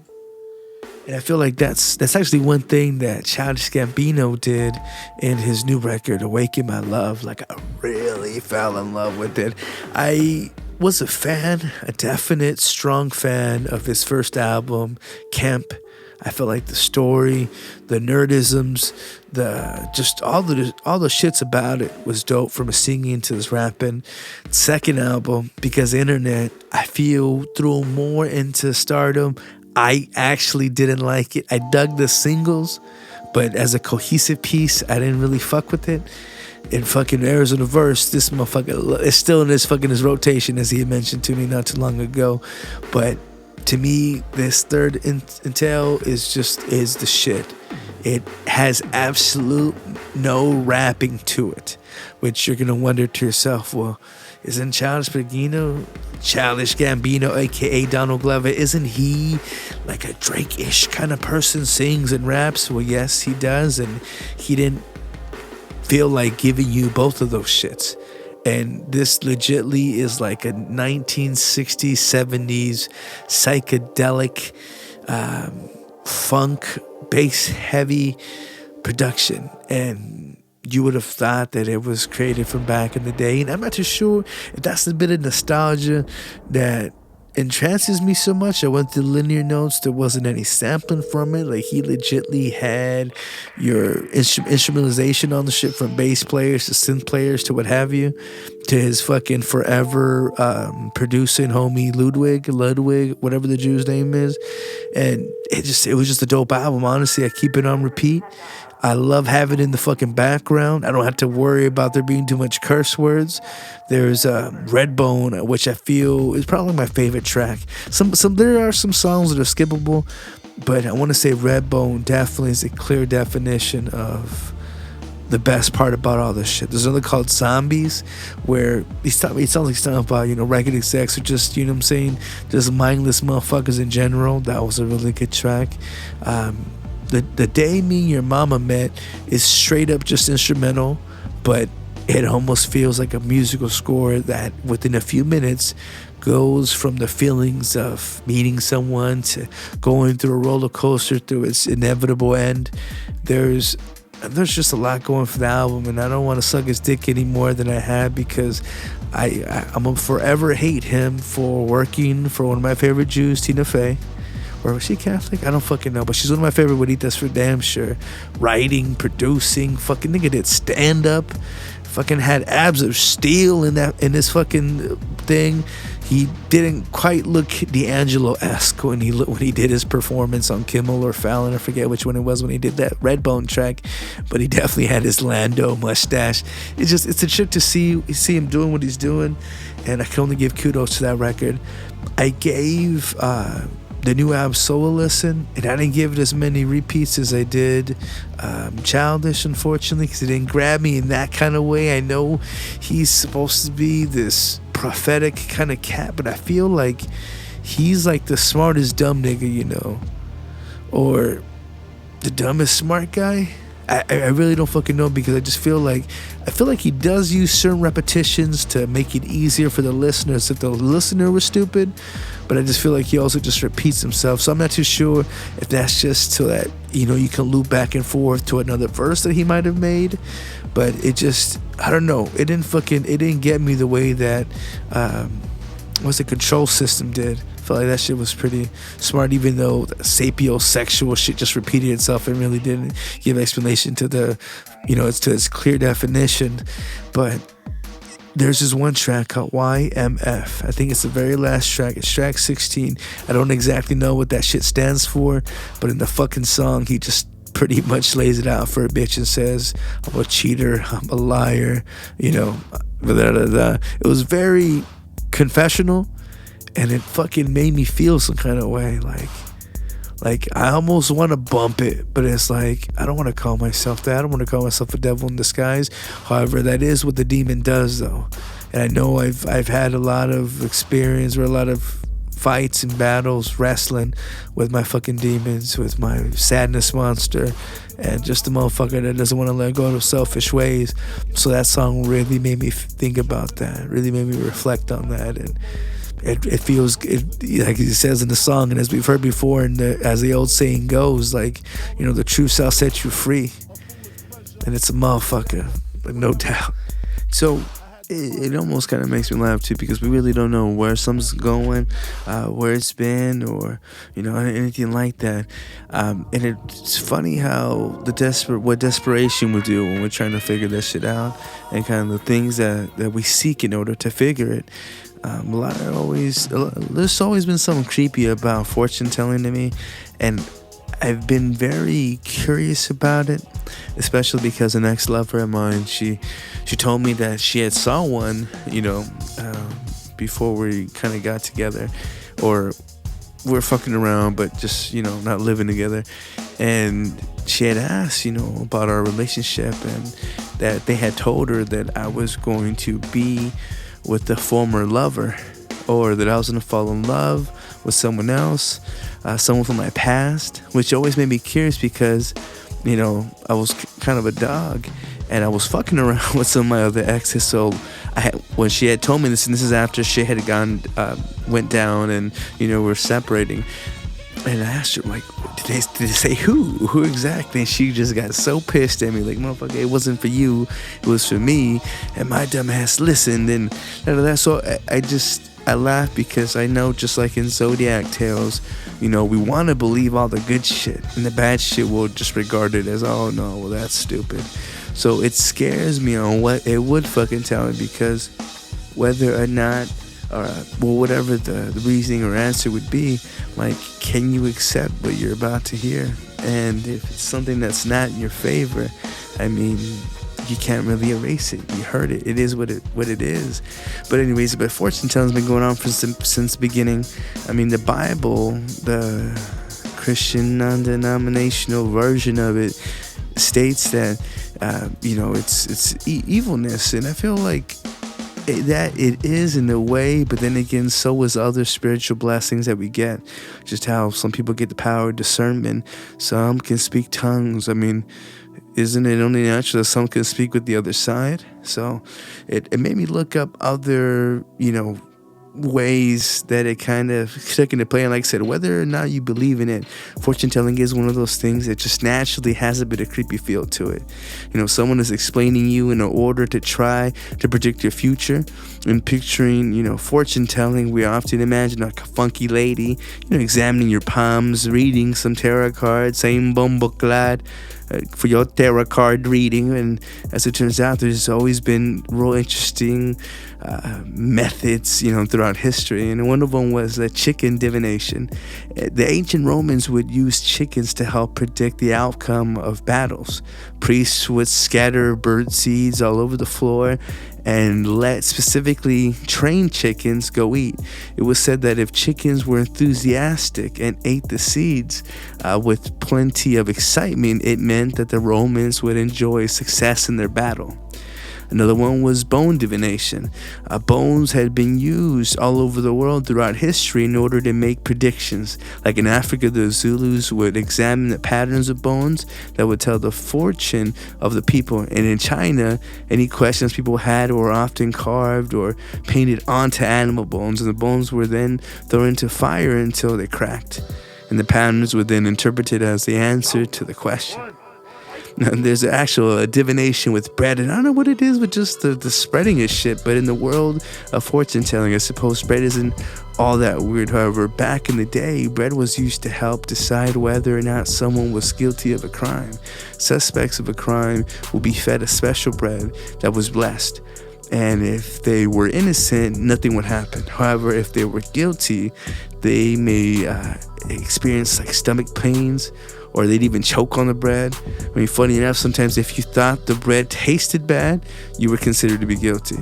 And I feel like that's actually one thing that Childish Gambino did in his new record, Awaken My Love. Like, I really fell in love with it. I was a fan, a definite strong fan of his first album, Kemp. I felt like the story, the nerdisms, just all the shits about it was dope, from his singing to his rapping. Second album, Because the Internet, I feel threw more into stardom. I actually didn't like it. I dug the singles, but as a cohesive piece, I didn't really fuck with it. In fucking Arizona Verse, this motherfucker is still in his rotation, as he had mentioned to me not too long ago. But to me, this third entail is the shit. It has absolute no rapping to it, which you're gonna wonder to yourself, well, isn't Childish Gambino, aka Donald Glover, isn't he like a Drake-ish kind of person, sings and raps? Well, yes, he does, and he didn't feel like giving you both of those shits. And this legitly is like a 1960s, 70s psychedelic funk, bass heavy production. And you would have thought that it was created from back in the day. And I'm not too sure if that's a bit of nostalgia that entrances me so much. I went through linear notes. There wasn't any sampling from it. Like, he legitly had your instrumentalization on the shit, from bass players to synth players to what have you, to his fucking forever producing homie Ludwig, whatever the Jew's name is. And it was just a dope album. Honestly, I keep it on repeat. I love having it in the fucking background. I don't have to worry about there being too much curse words. There's Redbone, which I feel is probably my favorite track. There are some songs that are skippable, but I want to say Redbone definitely is a clear definition of the best part about all this shit. There's another called Zombies, where it sounds like he's talking about, record execs or just, just mindless motherfuckers in general. That was a really good track. The Day Me and Your Mama Met is straight up just instrumental, but it almost feels like a musical score that within a few minutes goes from the feelings of meeting someone to going through a roller coaster through its inevitable end. There's just a lot going for the album, and I don't want to suck his dick any more than I have, because I'm gonna forever hate him for working for one of my favorite Jews, Tina Fey. Or was she Catholic? I don't fucking know. But she's one of my favorite Juditas for damn sure. Writing, producing, fucking nigga did stand up. Fucking had abs of steel in this fucking thing. He didn't quite look D'Angelo-esque when he did his performance on Kimmel or Fallon. I forget which one it was when he did that Redbone track. But he definitely had his Lando mustache. It's a trip to see him doing what he's doing. And I can only give kudos to that record. I gave the new album Soul a listen, and I didn't give it as many repeats as I did Childish, unfortunately, because it didn't grab me in that kind of way. I know he's supposed to be this prophetic kind of cat, but I feel like he's like the smartest dumb nigga, or the dumbest smart guy. I really don't fucking know, because I feel like he does use certain repetitions to make it easier for the listeners if the listener was stupid, but I just feel like he also just repeats himself. So I'm not too sure if that's just so that you can loop back and forth to another verse that he might have made, but I don't know, it didn't get me the way that what's the Control System did. I felt like that shit was pretty smart, even though the sapiosexual shit just repeated itself and really didn't give explanation to to its clear definition. But there's this one track called YMF. I think it's the very last track. It's track 16. I don't exactly know what that shit stands for, but in the fucking song, he just pretty much lays it out for a bitch and says, I'm a cheater, I'm a liar, It was very confessional, and it fucking made me feel some kind of way. Like I almost want to bump it, but it's like, I don't want to call myself that. I don't want to call myself a devil in disguise. However, that is what the demon does, though. And I know I've had a lot of experience, or a lot of fights and battles wrestling with my fucking demons, with my sadness monster, and just a motherfucker that doesn't want to let go of selfish ways. So that song really made me think about that, really made me reflect on that. And it feels, like he says in the song, and as we've heard before, and as the old saying goes, like, the truth shall set you free. And it's a motherfucker, like, no doubt. So it almost kind of makes me laugh too, because we really don't know where something's going, where it's been, or anything like that. And it's funny how what desperation would do when we're trying to figure this shit out, and kind of the things that we seek in order to figure it. There's always been something creepy about fortune telling to me, and I've been very curious about it, especially because an ex-lover of mine, she told me that she had saw one, before we kind of got together, or we're fucking around, but just, not living together. And she had asked, about our relationship, and that they had told her that I was going to be with the former lover, or that I was going to fall in love with someone else, someone from my past, which always made me curious because, I was kind of a dog, and I was fucking around with some of my other exes. So when she had told me this, and this is after shit had went down, and we're separating, and I asked her, like, did they say who exactly? And she just got so pissed at me, like, motherfucker, it wasn't for you, it was for me. And my dumb ass listened, and that. So I laugh because I know, just like in Zodiac Tales, we want to believe all the good shit, and the bad shit we'll just regard it as, oh no, well, that's stupid. So it scares me on what it would fucking tell me, because whether or not, whatever the reasoning or answer would be, like, can you accept what you're about to hear? And if it's something that's not in your favor, I mean, you can't really erase it. You heard it. It is what it is. But anyways, fortune telling's been going on since the beginning. I mean, the Bible, the Christian non-denominational version of it, states that it's evilness, and I feel like that it is in a way, but then again, so is other spiritual blessings that we get. Just how some people get the power of discernment, some can speak tongues. I mean, isn't it only natural that some can speak with the other side? So it made me look up other, ways that it kind of took into play. And like I said, whether or not you believe in it, fortune telling is one of those things that just naturally has a bit of creepy feel to it. Someone is explaining you in order to try to predict your future. And picturing, fortune telling, we often imagine like a funky lady, examining your palms, reading some tarot cards, saying bombo glad for your tarot card reading. And as it turns out, there's always been real interesting methods, throughout history, and one of them was chicken divination. The ancient Romans would use chickens to help predict the outcome of battles. Priests would scatter bird seeds all over the floor and let specifically trained chickens go eat. It was said that if chickens were enthusiastic and ate the seeds with plenty of excitement, it meant that the Romans would enjoy success in their battle. Another one was bone divination. Bones had been used all over the world throughout history in order to make predictions. Like in Africa, the Zulus would examine the patterns of bones that would tell the fortune of the people. And in China, any questions people had were often carved or painted onto animal bones, and the bones were then thrown into fire until they cracked. And the patterns were then interpreted as the answer to the question. Now, there's actual divination with bread, and I don't know what it is with just the spreading of shit, but in the world of fortune telling, I suppose bread isn't all that weird. However, back in the day, bread was used to help decide whether or not someone was guilty of a crime. Suspects of a crime would be fed a special bread that was blessed, and if they were innocent, nothing would happen. However, if they were guilty, they may experience like stomach pains, or they'd even choke on the bread. I mean, funny enough, sometimes if you thought the bread tasted bad, you were considered to be guilty.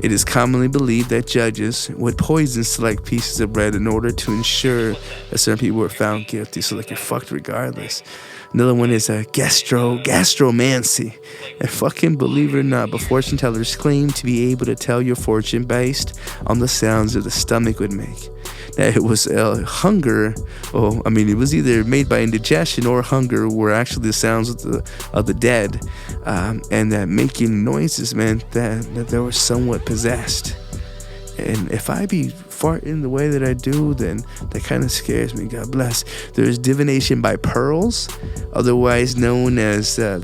It is commonly believed that judges would poison select pieces of bread in order to ensure that certain people were found guilty, so like you're fucked regardless. Another one is gastromancy. And fucking believe it or not, but fortune tellers claim to be able to tell your fortune based on the sounds that the stomach would make. That it was hunger, it was either made by indigestion or hunger were actually the sounds of the dead, and that making noises meant that they were somewhat possessed. And if I be farting the way that I do, then that kind of scares me. God bless. There's divination by pearls, otherwise known as the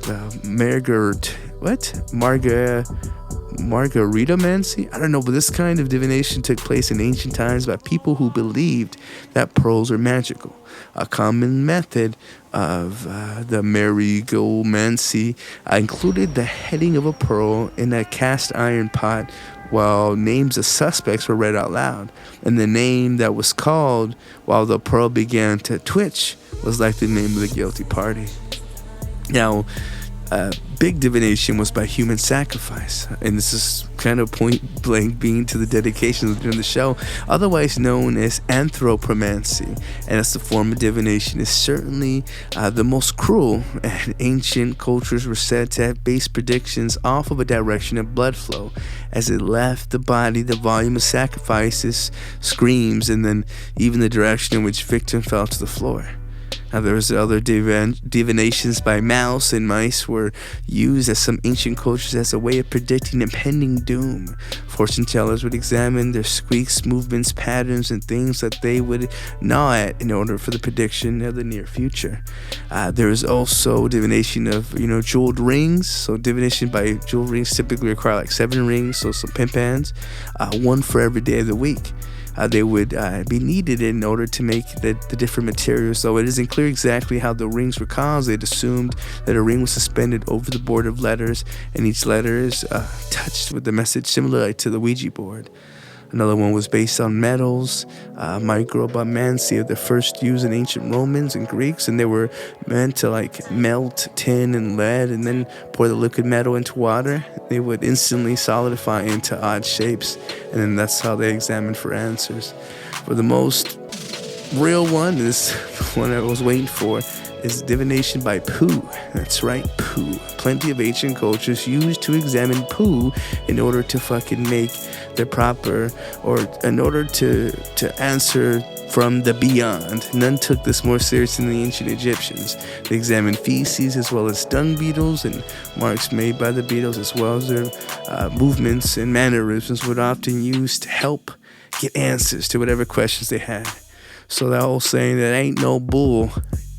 Margaritamancy? I don't know, but this kind of divination took place in ancient times by people who believed that pearls are magical. A common method of the Marigomancy included the heading of a pearl in a cast iron pot while names of suspects were read out loud. And the name that was called while the pearl began to twitch was like the name of the guilty party. Now, Big divination was by human sacrifice, and this is kind of point blank being to the dedications during the show, otherwise known as anthropomancy, and as the form of divination is certainly the most cruel, and ancient cultures were said to have based predictions off of a direction of blood flow. As it left the body, the volume of sacrifices, screams, and then even the direction in which victim fell to the floor. Now, there was other divinations by mouse, and mice were used as some ancient cultures as a way of predicting impending doom. Fortune tellers would examine their squeaks, movements, patterns, and things that they would gnaw at in order for the prediction of the near future. There is also divination of, jeweled rings. So divination by jeweled rings typically require like 7 rings, so some pimpans, one for every day of the week. They would be needed in order to make the different materials. Though it isn't clear exactly how the rings were caused, they'd assumed that a ring was suspended over the board of letters, and each letter is touched with a message similar to the Ouija board. Another one was based on metals, microbomancy, the first used in ancient Romans and Greeks, and they were meant to like melt tin and lead and then pour the liquid metal into water. They would instantly solidify into odd shapes, and then that's how they examined for answers. For the most real one, this one I was waiting for, is divination by poo. That's right, poo. Plenty of ancient cultures used to examine poo in order to fucking make the proper, or in order to answer from the beyond. None took this more serious than the ancient Egyptians. They examined feces as well as dung beetles, and marks made by the beetles as well as their movements and mannerisms were often used to help get answers to whatever questions they had. So that whole saying that ain't no bull,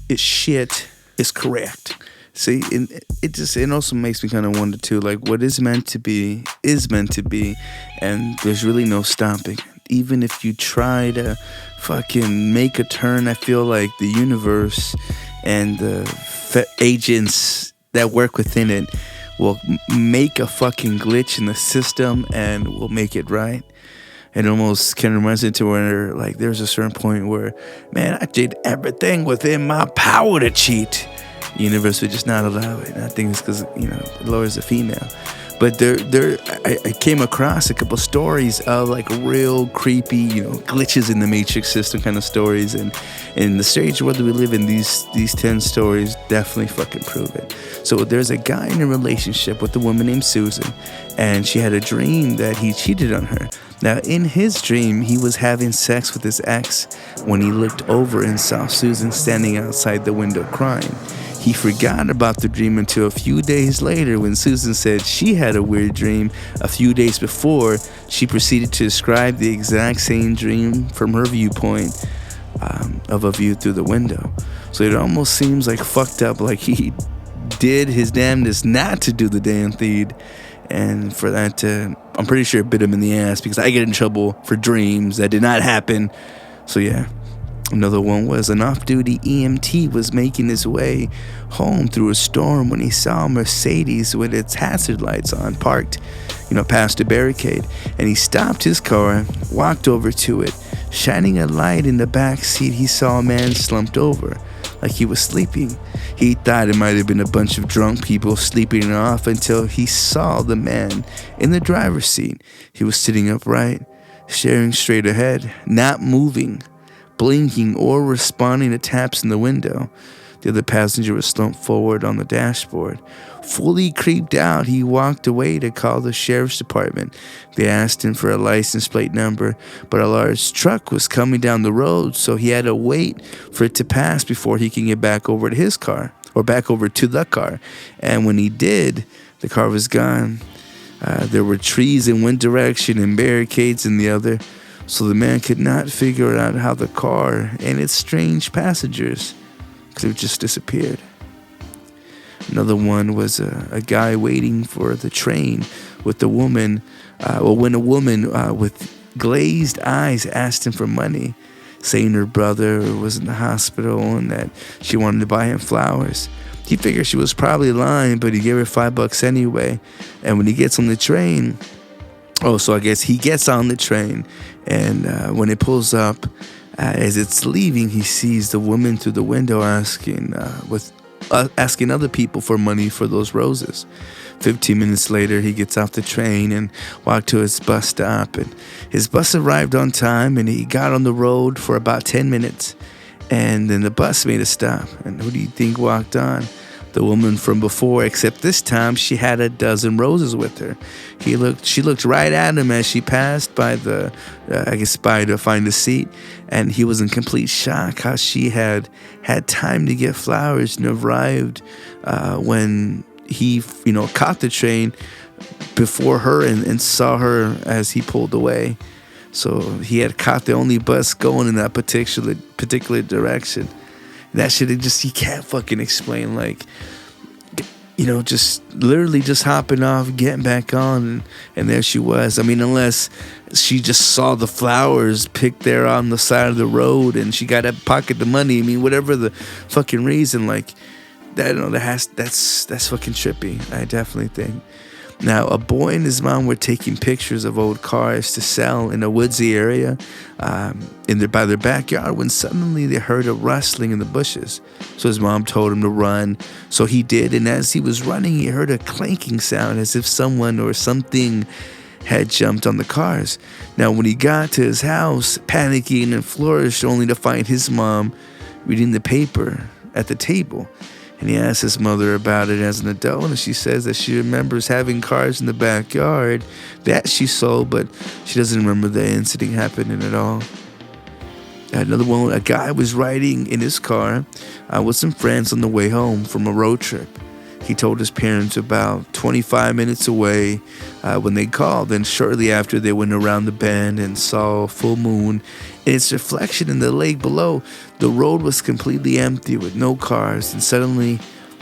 it's shit, is correct. See, it also makes me kind of wonder too, like what is meant to be, and there's really no stopping. Even if you try to fucking make a turn, I feel like the universe and the agents that work within it will make a fucking glitch in the system and will make it right. It almost kind of reminds me to where, like, there's a certain point where, man, I did everything within my power to cheat. The universe would just not allow it. And I think it's because, Laura's a female. But I came across a couple stories of like real creepy, glitches in the Matrix system kind of stories, and in the stage whether we live in, these 10 stories definitely fucking prove it. So there's a guy in a relationship with a woman named Susan, and she had a dream that he cheated on her. Now, in his dream, he was having sex with his ex when he looked over and saw Susan standing outside the window crying. He forgot about the dream until a few days later when Susan said she had a weird dream a few days before. She proceeded to describe the exact same dream from her viewpoint of a view through the window. So it almost seems like fucked up, like he did his damnedest not to do the damn deed. And for that I'm pretty sure it bit him in the ass, because I get in trouble for dreams that did not happen. So yeah. Another one was an off-duty EMT was making his way home through a storm when he saw a Mercedes with its hazard lights on, parked, past a barricade. And he stopped his car, walked over to it. Shining a light in the back seat, he saw a man slumped over, like he was sleeping. He thought it might have been a bunch of drunk people sleeping it off until he saw the man in the driver's seat. He was sitting upright, staring straight ahead, not moving, blinking or responding to taps in the window. The other passenger was slumped forward on the dashboard. Fully creeped out, he walked away to call the sheriff's department. They asked him for a license plate number, but a large truck was coming down the road, so he had to wait for it to pass before he can get back over to his car, or back over to the car. And when he did, the car was gone. There were trees in one direction and barricades in the other. So the man could not figure out how the car and its strange passengers could have just disappeared. Another one was a guy waiting for the train with a woman, when a woman with glazed eyes asked him for money, saying her brother was in the hospital and that she wanted to buy him flowers. He figured she was probably lying, but he gave her $5 anyway. And when he gets on the train, I guess he gets on the train, and when it pulls up, as it's leaving, he sees the woman through the window asking with asking other people for money for those roses. 15 minutes later, he gets off the train and walked to his bus stop. And his bus arrived on time, and he got on the road for about 10 minutes. And then the bus made a stop. And who do you think walked on? The woman from before, except this time she had a dozen roses with her. She looked right at him as she passed by by to find a seat, and he was in complete shock how she had time to get flowers and arrived when he, caught the train before her and saw her as he pulled away. So he had caught the only bus going in that particular direction. That shit, you can't fucking explain. Like, just literally just hopping off, getting back on, and there she was. I mean, unless she just saw the flowers picked there on the side of the road and she got to pocket the money. I mean, whatever the fucking reason, like, that's fucking trippy. I definitely think. Now, a boy and his mom were taking pictures of old cars to sell in a woodsy area by their backyard when suddenly they heard a rustling in the bushes. So his mom told him to run. So he did, and as he was running, he heard a clanking sound as if someone or something had jumped on the cars. Now, when he got to his house, panicking and flourished, only to find his mom reading the paper at the table. And he asked his mother about it as an adult, and she says that she remembers having cars in the backyard that she sold, but she doesn't remember the incident happening at all. Another one, a guy was riding in his car with some friends on the way home from a road trip. He told his parents about 25 minutes away when they called, and shortly after they went around the bend and saw a full moon and its reflection in the lake below. The road was completely empty with no cars, and suddenly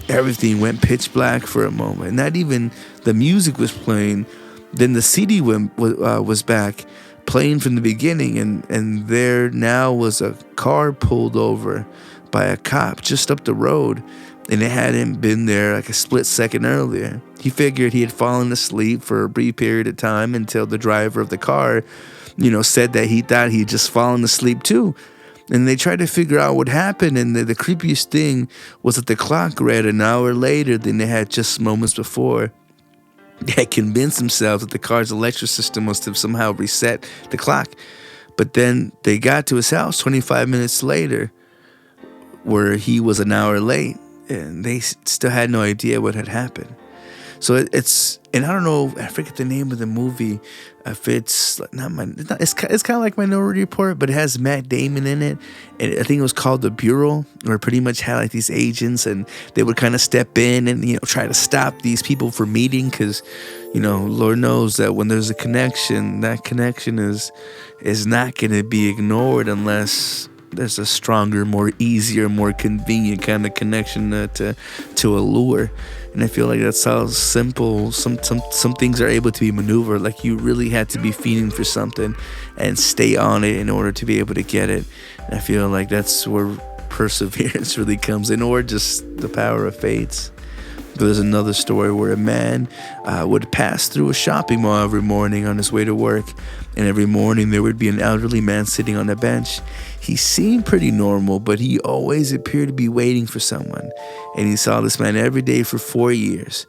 everything went pitch black for a moment. Not even the music was playing. Then the CD was back, playing from the beginning, and there now was a car pulled over by a cop just up the road, and it hadn't been there like a split second earlier. He figured he had fallen asleep for a brief period of time until the driver of the car, said that he thought he'd just fallen asleep too. And they tried to figure out what happened, and the creepiest thing was that the clock read an hour later than they had just moments before. They had convinced themselves that the car's electric system must have somehow reset the clock. But then they got to his house 25 minutes later, where he was an hour late, and they still had no idea what had happened. So and I don't know, I forget the name of the movie. If it's kind of like Minority Report, but it has Matt Damon in it, and I think it was called The Bureau, where it pretty much had like these agents, and they would kind of step in and try to stop these people from meeting, because Lord knows that when there's a connection, that connection is not going to be ignored unless there's a stronger, more easier, more convenient kind of connection to a lure. And I feel like that's how simple some things are able to be maneuvered. Like, you really had to be feeding for something and stay on it in order to be able to get it. And I feel like that's where perseverance really comes in, or just the power of fates. There's another story where a man would pass through a shopping mall every morning on his way to work, and every morning there would be an elderly man sitting on a bench. He seemed pretty normal, but he always appeared to be waiting for someone, and he saw this man every day for 4 years.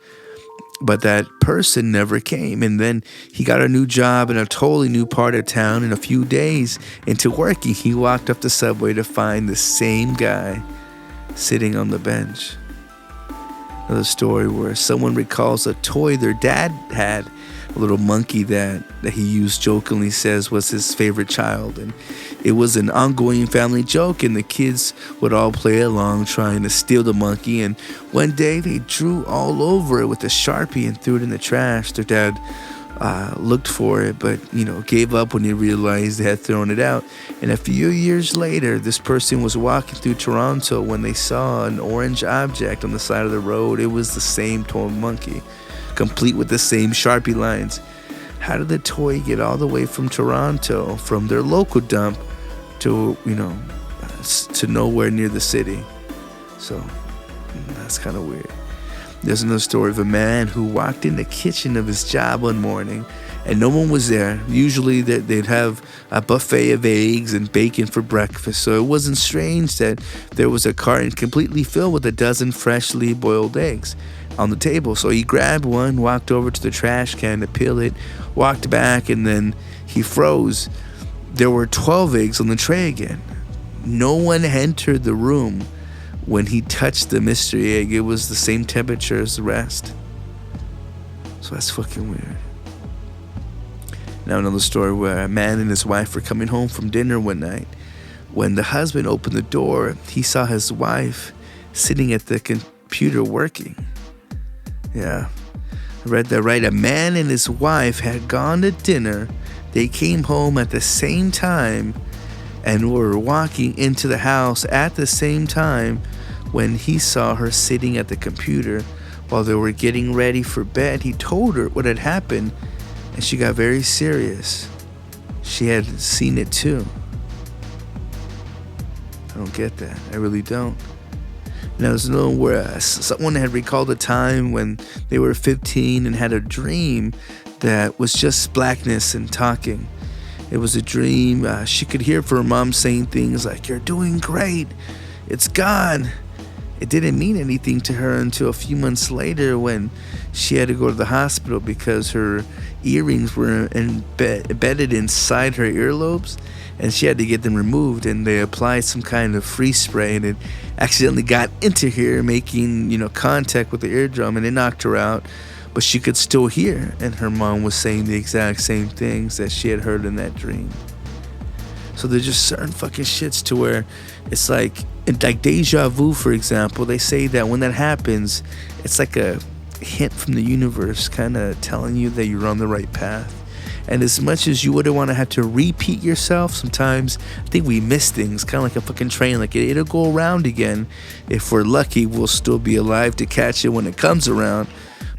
But that person never came, and then he got a new job in a totally new part of town. In a few days into working, he walked up the subway to find the same guy sitting on the bench. Another story where someone recalls a toy their dad had, a little monkey that he used jokingly, says was his favorite child. And it was an ongoing family joke, and the kids would all play along trying to steal the monkey. And one day they drew all over it with a Sharpie and threw it in the trash. Their dad looked for it, but gave up when he realized they had thrown it out. And a few years later, this person was walking through Toronto when they saw an orange object on the side of the road. It was the same toy monkey, complete with the same Sharpie lines. How did the toy get all the way from Toronto, from their local dump to to nowhere near the city? So that's kind of weird. There's another story of a man who walked in the kitchen of his job one morning and no one was there. Usually they'd have a buffet of eggs and bacon for breakfast, so it wasn't strange that there was a carton completely filled with a dozen freshly boiled eggs on the table. So he grabbed one, walked over to the trash can to peel it, walked back, and then he froze. There were 12 eggs on the tray again. No one entered the room when he touched the mystery egg. It was the same temperature as the rest. So that's fucking weird. Now another story where a man and his wife were coming home from dinner one night. When the husband opened the door, he saw his wife sitting at the computer working. Yeah, I read that right. A man and his wife had gone to dinner. They came home at the same time and were walking into the house at the same time when he saw her sitting at the computer while they were getting ready for bed. He told her what had happened, and she got very serious. She had seen it too. I don't get that. I really don't. Now, there's no where someone had recalled a time when they were 15 and had a dream that was just blackness and talking. It was a dream. She could hear from her mom saying things like, "You're doing great. It's gone." It didn't mean anything to her until a few months later when she had to go to the hospital because her earrings were embedded inside her earlobes, and she had to get them removed, and they applied some kind of freeze spray, and it accidentally got into her, making contact with the eardrum, and it knocked her out. But she could still hear, and her mom was saying the exact same things that she had heard in that dream. So there's just certain fucking shits to where it's like deja vu, for example. They say that when that happens, it's like a hint from the universe kind of telling you that you're on the right path. And as much as you wouldn't want to have to repeat yourself, sometimes I think we miss things, kind of like a fucking train. Like it'll go around again. If we're lucky, we'll still be alive to catch it when it comes around.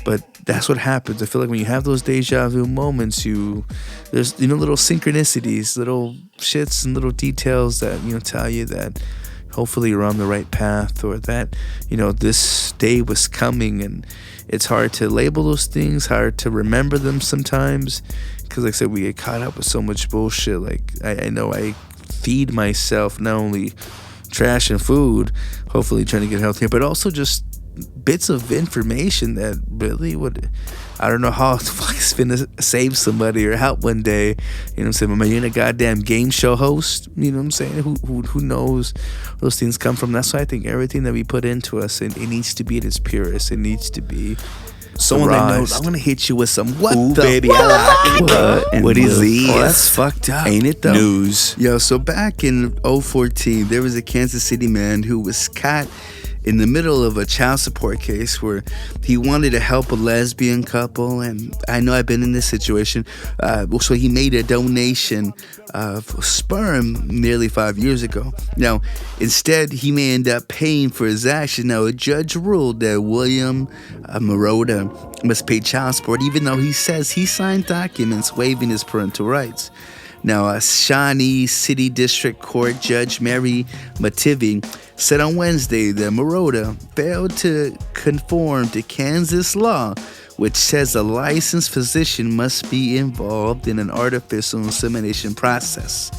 But that's what happens. I feel like when you have those deja vu moments, there's little synchronicities, little shits and little details that tell you that hopefully you're on the right path, or that this day was coming. And it's hard to label those things, hard to remember them sometimes, because like I said, we get caught up with so much bullshit. Like I know I feed myself not only trash and food, hopefully trying to get healthier, but also just bits of information that really would, I don't know how it's gonna save somebody or help one day. You know what I'm saying? But you're a goddamn game show host. You know what I'm saying? Who knows where those things come from? That's why I think everything that we put into us, it needs to be at its purest. It needs to be someone that knows. I'm gonna hit you with some baby, I like it. What is this? Oh, that's fucked up. Ain't it though? News. Yo, so back in 2014, there was a Kansas City man who was caught in the middle of a child support case where he wanted to help a lesbian couple. And I know I've been in this situation. So he made a donation of sperm nearly 5 years ago. Now, instead, he may end up paying for his action. Now, a judge ruled that William Marotta must pay child support, even though he says he signed documents waiving his parental rights. Now, a Shawnee City District Court Judge Mary Mativi said on Wednesday that Marotta failed to conform to Kansas law, which says a licensed physician must be involved in an artificial insemination process.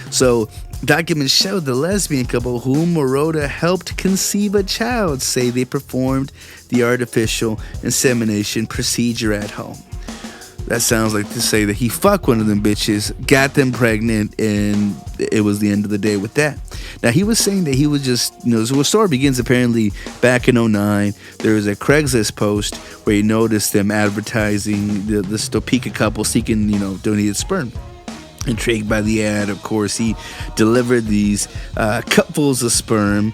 So, documents show the lesbian couple whom Marotta helped conceive a child say they performed the artificial insemination procedure at home. That sounds like to say that he fucked one of them bitches, got them pregnant, and it was the end of the day with that. Now, he was saying that he was just, so the story begins apparently back in 2009. There was a Craigslist post where he noticed them advertising this Topeka couple seeking, donated sperm. Intrigued by the ad, of course, he delivered these cupfuls of sperm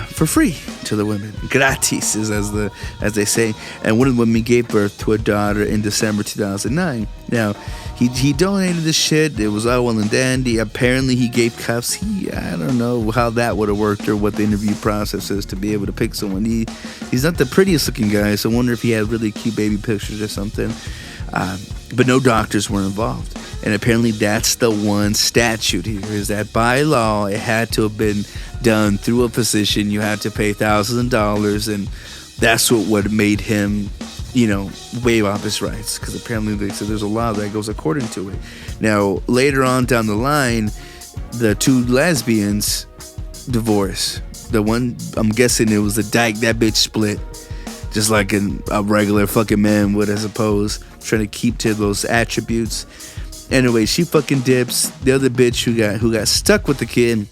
for free to the women, gratis, as they say. And one of the women gave birth to a daughter in December 2009. Now, he donated this shit. It was all well and dandy. Apparently, he gave cuffs. I don't know how that would have worked or what the interview process is to be able to pick someone. He's not the prettiest looking guy, so I wonder if he had really cute baby pictures or something. But no doctors were involved. And apparently that's the one statute here, is that by law it had to have been done through a physician. You had to pay thousands of dollars, and that's what made him waive off his rights, because apparently they said there's a law that goes according to it. Now, later on down the line, the two lesbians divorce. The one, I'm guessing it was the dyke, that bitch split, just like a regular fucking man would, I suppose, trying to keep to those attributes. Anyway, she fucking dips. The other bitch who got stuck with the kid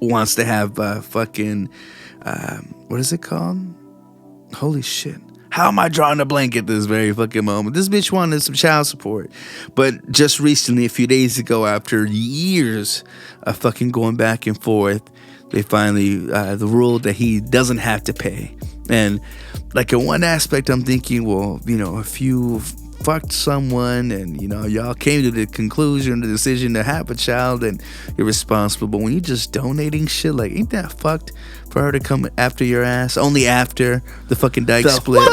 wants to have fucking what is it called? Holy shit. How am I drawing a blank at this very fucking moment? This bitch wanted some child support. But just recently, a few days ago, after years of fucking going back and forth, they finally the ruled that he doesn't have to pay. And like in one aspect, I'm thinking, well, if you fucked someone and y'all came to the conclusion, the decision to have a child, and you're responsible. But when you're just donating shit, like, ain't that fucked for her to come after your ass only after the fucking dyke split?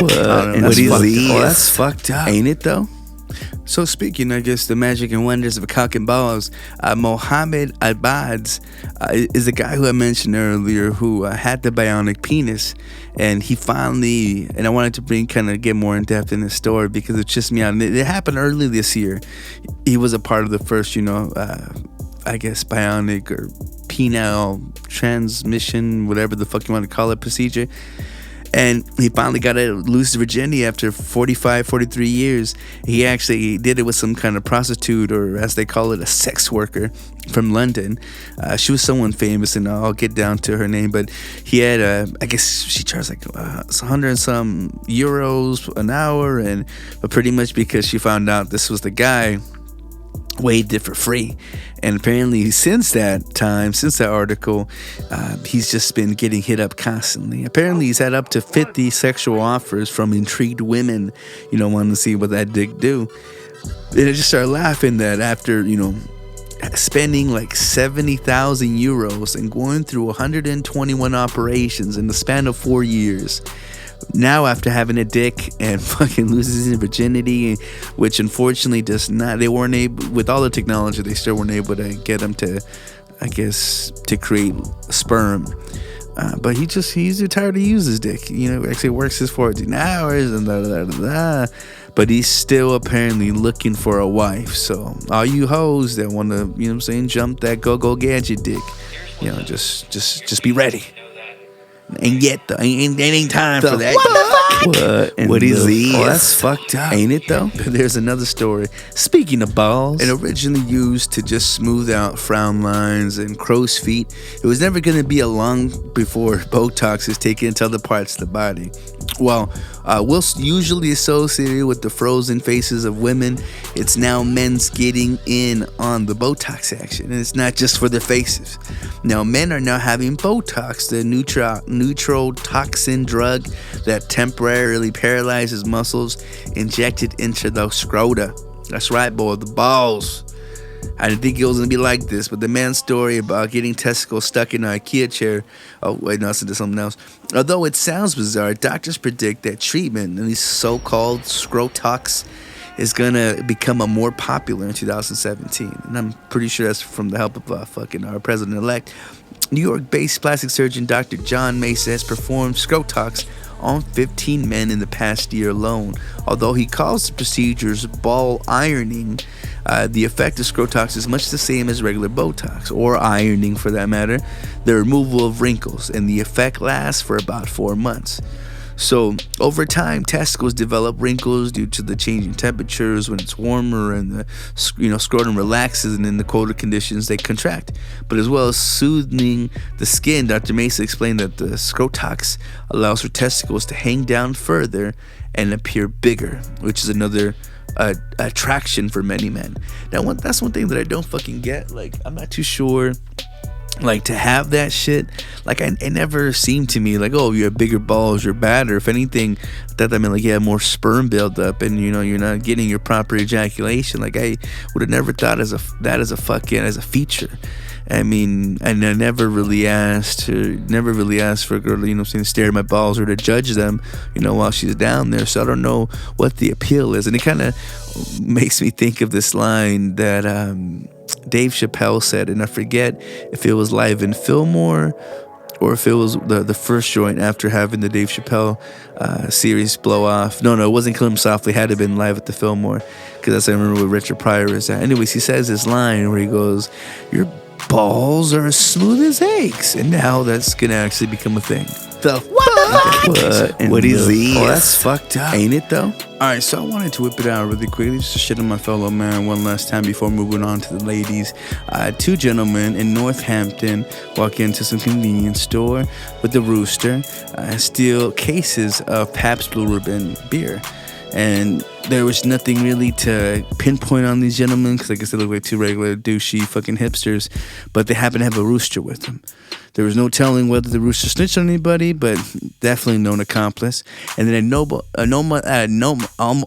That's fucked up, ain't it though? So speaking, I guess, the magic and wonders of cock and balls, Mohammed Abads is the guy who I mentioned earlier who had the bionic penis, and he finally, and I wanted to get more in depth in this story because it just me out. It happened early this year. He was a part of the first, I guess, bionic or penile transmission, whatever the fuck you want to call it, procedure. And he finally got to lose his virginity after 43 years. He actually did it with some kind of prostitute, or as they call it, a sex worker from London. She was someone famous, and I'll get down to her name. But he had, I guess she charged like 100 and some euros an hour. But pretty much because she found out this was the guy, waved it for free. And apparently since that article, he's just been getting hit up constantly. Apparently he's had up to 50 sexual offers from intrigued women, wanting to see what that dick do. And I just started laughing that after, spending like 70,000 euros and going through 121 operations in the span of 4 years, now after having a dick and fucking loses his virginity, which unfortunately they weren't able, with all the technology, they still weren't able to get him to, I guess, to create sperm. But he's retired to use his dick. Actually works his 14 hours and but he's still apparently looking for a wife. So all you hoes that want to, jump that go gadget dick, just be ready. Ain't yet though. Ain't time for that. What is this? That's fucked up, ain't it though? There's another story. Speaking of balls, and originally used to just smooth out frown lines and crow's feet, it was never going to be long before Botox is taken into other parts of the body. Well, whilst usually associated with the frozen faces of women, it's now men's getting in on the Botox action, and it's not just for their faces. Now, men are now having Botox, the neutral toxin drug that temporarily paralyzes muscles, injected into the scrota. That's right, boy, the balls. I didn't think it was going to be like this, but the man's story about getting testicles stuck in an IKEA chair. Oh, wait, no, it's into something else. Although it sounds bizarre, doctors predict that treatment in these so-called scrotox is going to become more popular in 2017. And I'm pretty sure that's from the help of fucking our president-elect. New York-based plastic surgeon Dr. John Mesa has performed scrotox on 15 men in the past year alone. Although he calls the procedures ball ironing, the effect of scrotox is much the same as regular Botox, or ironing for that matter, the removal of wrinkles, and the effect lasts for about 4 months. So over time, testicles develop wrinkles due to the changing temperatures. When it's warmer and the scrotum relaxes, and in the colder conditions they contract. But as well as soothing the skin, Dr. Mesa explained that the scrotox allows for testicles to hang down further and appear bigger, which is another attraction for many men. Now, that's one thing that I don't fucking get. Like, I'm not too sure. Like, to have that shit, like, it never seemed to me like, oh, you have bigger balls, you're badder. If anything, that meant like you have more sperm buildup, and you're not getting your proper ejaculation. Like, I would have never thought as a feature. I mean, and I never really asked for a girl to, stare at my balls or to judge them, while she's down there. So I don't know what the appeal is. And it kind of makes me think of this line that Dave Chappelle said, and I forget if it was live in Fillmore or if it was the first joint after having the Dave Chappelle series blow off. No, it wasn't Kill 'Em Softly. It had to have been live at the Fillmore, because that's I remember where Richard Pryor is at. Anyways, he says this line where he goes, "Your balls are as smooth as eggs," and now that's gonna actually become a thing. The What is this? Oh, that's fucked up, ain't it though? Alright, so I wanted to whip it out really quickly just to shit on my fellow man one last time before moving on to the ladies. Two gentlemen in Northampton walk into some convenience store with the rooster, steal cases of Pabst Blue Ribbon beer. And there was nothing really to pinpoint on these gentlemen, because I guess they look like two regular douchey fucking hipsters, but they happen to have a rooster with them. There was no telling whether the rooster snitched on anybody, but definitely known accomplice. And then in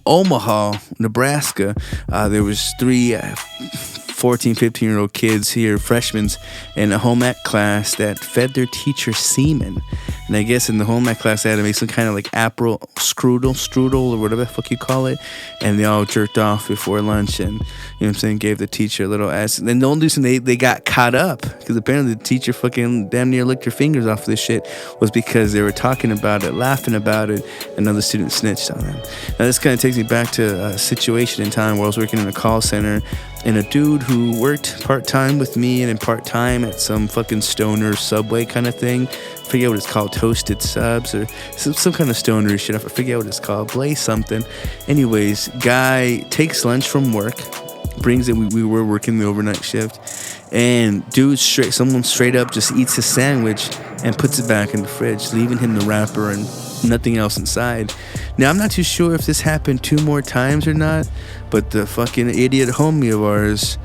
Omaha, Nebraska, there was three 14, 15-year-old kids here, freshmen, in a home ec class that fed their teacher semen. And I guess in the home ec class, they had to make some kind of like apple strudel, or whatever the fuck you call it. And they all jerked off before lunch and, you know what I'm saying, gave the teacher a little ass. And then the only reason they got caught up, because apparently the teacher fucking damn near licked her fingers off this shit, was because they were talking about it, laughing about it, and another student snitched on them. Now this kind of takes me back to a situation in time where I was working in a call center, and a dude who worked part-time with me and then part-time at some fucking stoner Subway kind of thing. I forget what it's called, Toasted Subs or some kind of stoner shit. I forget what it's called, Blaze something. Anyways, guy takes lunch from work, brings it. We were working the overnight shift, and someone straight up just eats his sandwich and puts it back in the fridge, leaving him the wrapper and nothing else inside. Now, I'm not too sure if this happened 2 more times or not, but the fucking idiot homie of ours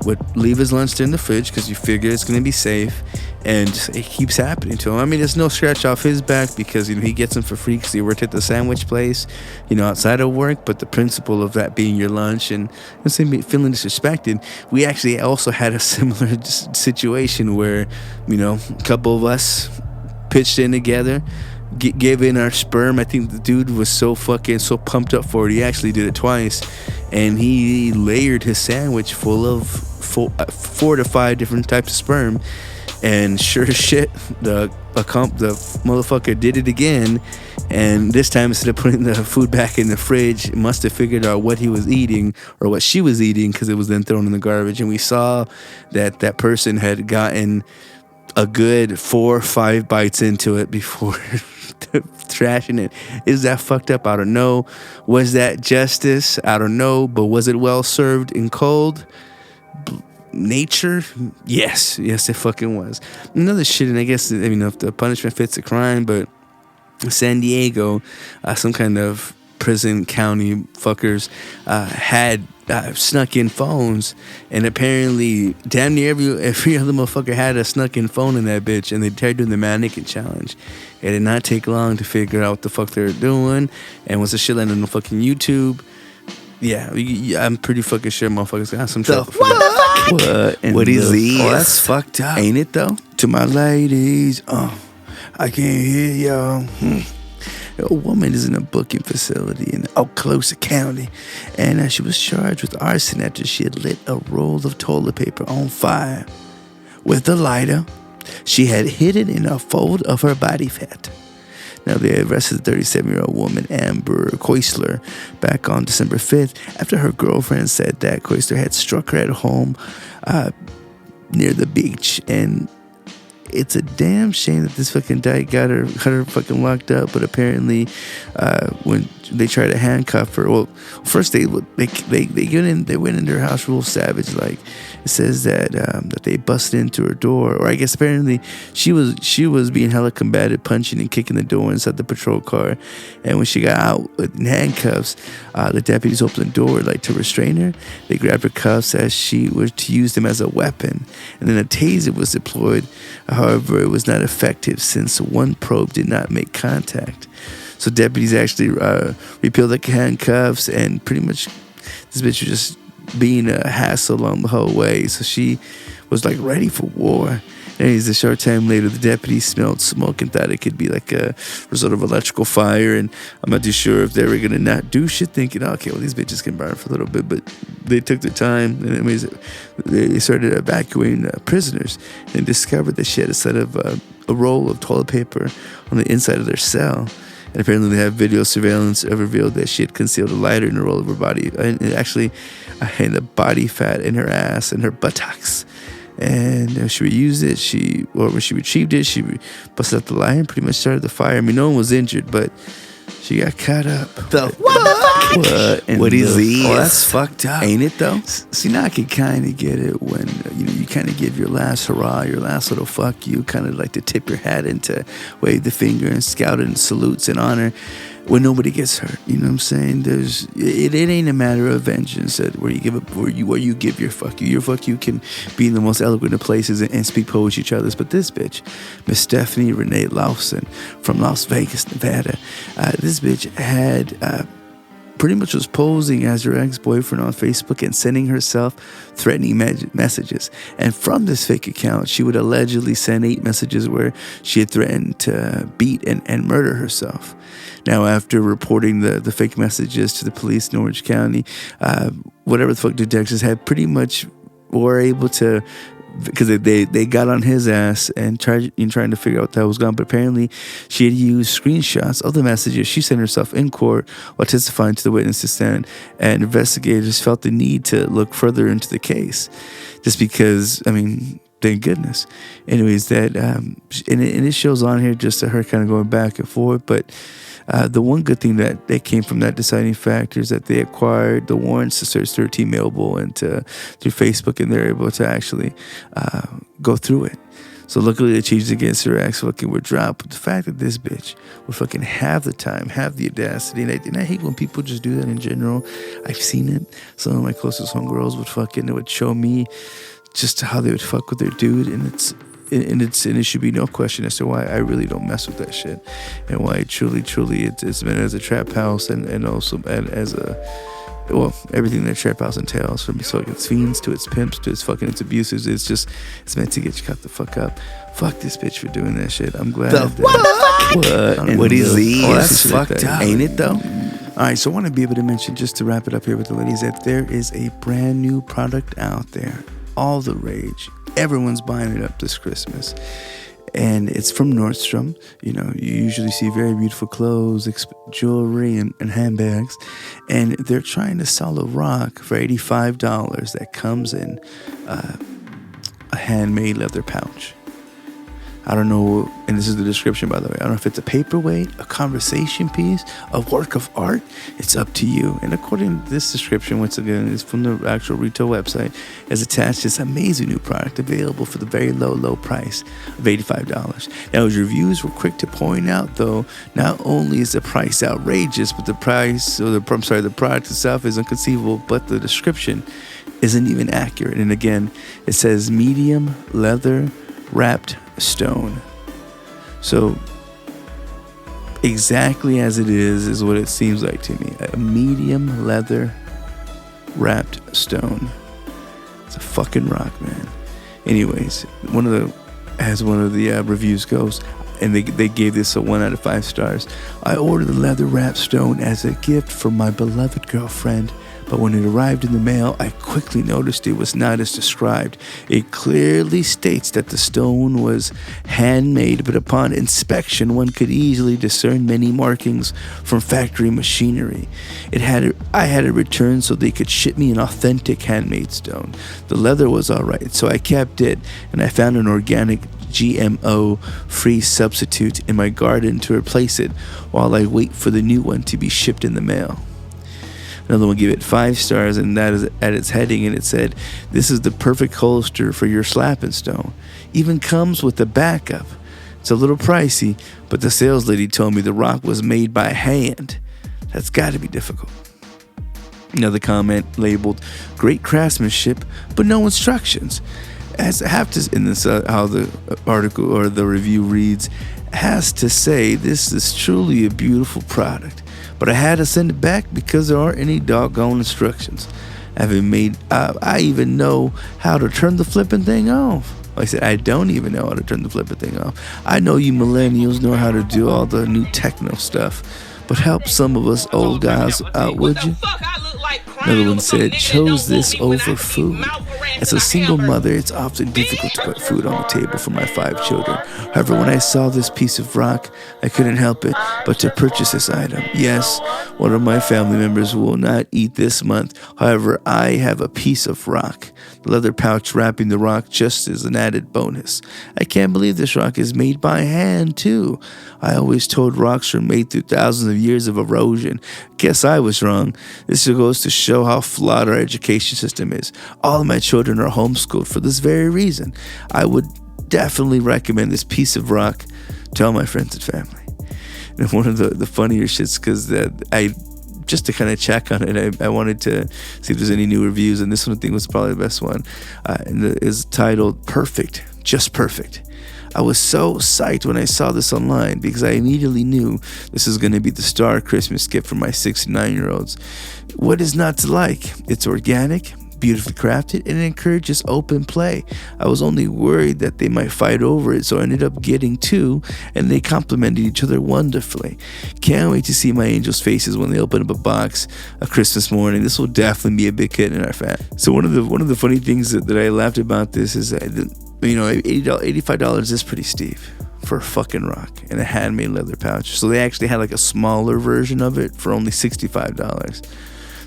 would leave his lunch there in the fridge because you figure it's going to be safe, and it keeps happening to him. I mean, there's no scratch off his back because, you know, he gets them for free because he worked at the sandwich place, you know, outside of work, but the principle of that being your lunch and feeling disrespected, we actually also had a similar situation where, you know, a couple of us pitched in together, gave in our sperm. I think the dude was so pumped up for it, he actually did it twice, and he layered his sandwich full of 4 to 5 different types of sperm. And sure as shit, the motherfucker did it again, and this time instead of putting the food back in the fridge, must have figured out what he was eating or what she was eating, because it was then thrown in the garbage. And we saw that person had gotten a good 4 or 5 bites into it before trashing it. Is that fucked up? I don't know. Was that justice? I don't know. But was it well served in cold nature? Yes, it fucking was. Another shit, and I guess, I mean, if the punishment fits the crime, but San Diego, some kind of prison county fuckers had snuck in phones, and apparently damn near every other motherfucker had a snuck in phone in that bitch, and they tried doing the mannequin challenge. It did not take long to figure out what the fuck they were doing, and once the shit landed on fucking YouTube, yeah, I'm pretty fucking sure motherfuckers got some trouble for that. What is this? Oh, that's fucked up, ain't it though? To my ladies, I can't hear y'all. A woman is in a booking facility in Ocala County, and she was charged with arson after she had lit a roll of toilet paper on fire. With the lighter, she had hid it in a fold of her body fat. Now, they arrested the 37-year-old woman, Amber Koisler, back on December 5th after her girlfriend said that Koisler had struck her at home near the beach. And it's a damn shame that this fucking dyke got her fucking locked up. But apparently, when they tried to handcuff her, well, first they went into her house real savage. Like, it says that they busted into her door, or I guess apparently she was being hella combative, punching and kicking the door inside the patrol car. And when she got out in handcuffs, the deputies opened the door like to restrain her. They grabbed her cuffs as she was to use them as a weapon, and then a taser was deployed. However, it was not effective since one probe did not make contact. So deputies actually repealed the handcuffs, and pretty much this bitch was just being a hassle along the whole way. So she was like ready for war. Anyways, a short time later, the deputy smelled smoke and thought it could be like a result of electrical fire. And I'm not too sure if they were gonna not do shit, thinking, okay, well, these bitches can burn for a little bit. But they took their time, and anyways, they started evacuating prisoners and discovered that she had a set of a roll of toilet paper on the inside of their cell. And apparently they have video surveillance revealed that she had concealed a lighter in the roll of her body, and actually in the body fat in her ass and her buttocks. And she used it. When she retrieved it, she busted out the lighter and pretty much started the fire. I mean, no one was injured, but she got caught up. What the fuck? What is this? Oh, that's fucked up, ain't it though? See, now I can kind of get it when you kind of give your last hurrah, your last little fuck you, kind of like to tip your hat and to wave the finger and scout and salutes and honor when nobody gets hurt. You know what I'm saying? It ain't a matter of vengeance where you give up, where you give your fuck you. Your fuck you can be in the most eloquent of places and speak poetry to others. But this bitch, Miss Stephanie Renee Lawson from Las Vegas, Nevada, this bitch had pretty much was posing as her ex-boyfriend on Facebook and sending herself threatening messages. And from this fake account, she would allegedly send 8 messages where she had threatened to beat and murder herself. Now, after reporting the fake messages to the police in Orange County, whatever the fuck detectives had pretty much were able to, because they got on his ass and trying to figure out what the hell was going on. But apparently she had used screenshots of the messages she sent herself in court while testifying to the witness stand, and investigators felt the need to look further into the case just because, I mean, thank goodness. Anyways, that and it shows on here just her kind of going back and forth. But the one good thing that came from that deciding factor is that they acquired the warrants to search 13 mailable and through Facebook, and they're able to actually go through it. So luckily the charges against her ex fucking were dropped. But the fact that this bitch would fucking have the time, have the audacity, and I hate when people just do that in general. I've seen it. Some of my closest homegirls it would show me just how they would fuck with their dude, and it should be no question as to why I really don't mess with that shit, and why truly it's been as a trap house and also as everything that trap house entails, from its fucking fiends to its pimps to its abusers. It's meant to get you cut the fuck up. Fuck this bitch for doing that shit. I'm glad. What is this? Oh, that's fucked up, ain't it though? All right, so I want to be able to mention, just to wrap it up here with the ladies, that there is a brand new product out there. All the rage. Everyone's buying it up this Christmas. And it's from Nordstrom. You usually see very beautiful clothes, jewelry, and handbags. And they're trying to sell a rock for $85 that comes in a handmade leather pouch. I don't know, and this is the description, by the way. I don't know if it's a paperweight, a conversation piece, a work of art. It's up to you. And according to this description, once again, is from the actual retail website, is attached this amazing new product available for the very low price of $85. Now, his reviews were quick to point out, though, not only is the price outrageous, but the product itself is inconceivable, but the description isn't even accurate. And again, it says medium leather wrapped stone. So exactly as it is what it seems like to me. A medium leather wrapped stone. It's a fucking rock, man. Anyways, one of the reviews goes, and they gave this a 1 out of 5 stars. I ordered the leather wrapped stone as a gift for my beloved girlfriend, but when it arrived in the mail, I quickly noticed it was not as described. It clearly states that the stone was handmade, but upon inspection, one could easily discern many markings from factory machinery. I had it returned so they could ship me an authentic handmade stone. The leather was alright, so I kept it, and I found an organic GMO-free substitute in my garden to replace it while I wait for the new one to be shipped in the mail. Another one gave it 5 stars, and that is at its heading, and it said, "This is the perfect holster for your slapping stone. Even comes with a backup. It's a little pricey, but the sales lady told me the rock was made by hand. That's got to be difficult." Another comment labeled, "Great craftsmanship, but no instructions." As I have to, in this how the article or the review reads, has to say, "This is truly a beautiful product, but I had to send it back because there aren't any doggone instructions. I even know how to turn the flipping thing off." I said, I don't even know how to turn the flipper thing off. I know you millennials know how to do all the new techno stuff, but help some of us old guys out, would you? Another one said, chose this over food. As a single mother, it's often difficult to put food on the table for my 5 children. However, when I saw this piece of rock, I couldn't help it but to purchase this item. Yes, one of my family members will not eat this month. However, I have a piece of rock. The leather pouch wrapping the rock just as an added bonus. I can't believe this rock is made by hand, too. I always told rocks were made through thousands of years of erosion. Guess I was wrong. This goes to show how flawed our education system is. All of my children are homeschooled for this very reason. I would definitely recommend this piece of rock to all my friends and family. And one of the funnier shits, because just to kind of check on it, I wanted to see if there's any new reviews, and this one I think was probably the best one. And it is titled Perfect, Just Perfect. I was so psyched when I saw this online because I immediately knew this is going to be the star Christmas gift for my 6 and 9-year-olds. What is not to like? It's organic, beautifully crafted, and it encourages open play. I was only worried that they might fight over it, so I ended up getting 2, and they complemented each other wonderfully. Can't wait to see my angels' faces when they open up a box a Christmas morning. This will definitely be a big hit in our family. So one of the funny things that I laughed about this is that, $85 is pretty steep for a fucking rock and a handmade leather pouch. So they actually had like a smaller version of it for only $65.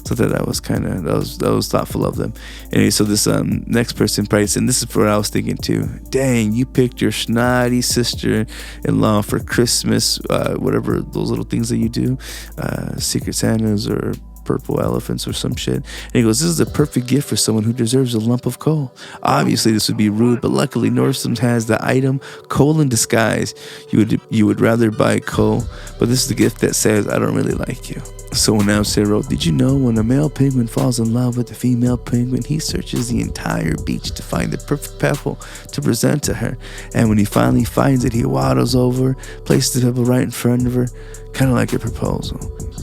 So that was thoughtful of them. Anyway, so this next person priced, and this is what I was thinking too. Dang, you picked your snotty sister-in-law for Christmas, whatever those little things that you do, Secret Santas or purple elephants or some shit. And he goes, this is the perfect gift for someone who deserves a lump of coal. Obviously this would be rude, but luckily Nordstrom's has the item coal in disguise. You would rather buy coal, but this is the gift that says I don't really like you. Someone else wrote, did you know when a male penguin falls in love with a female penguin, he searches the entire beach to find the perfect pebble to present to her, and when he finally finds it, he waddles over, places the pebble right in front of her, kind of like a proposal.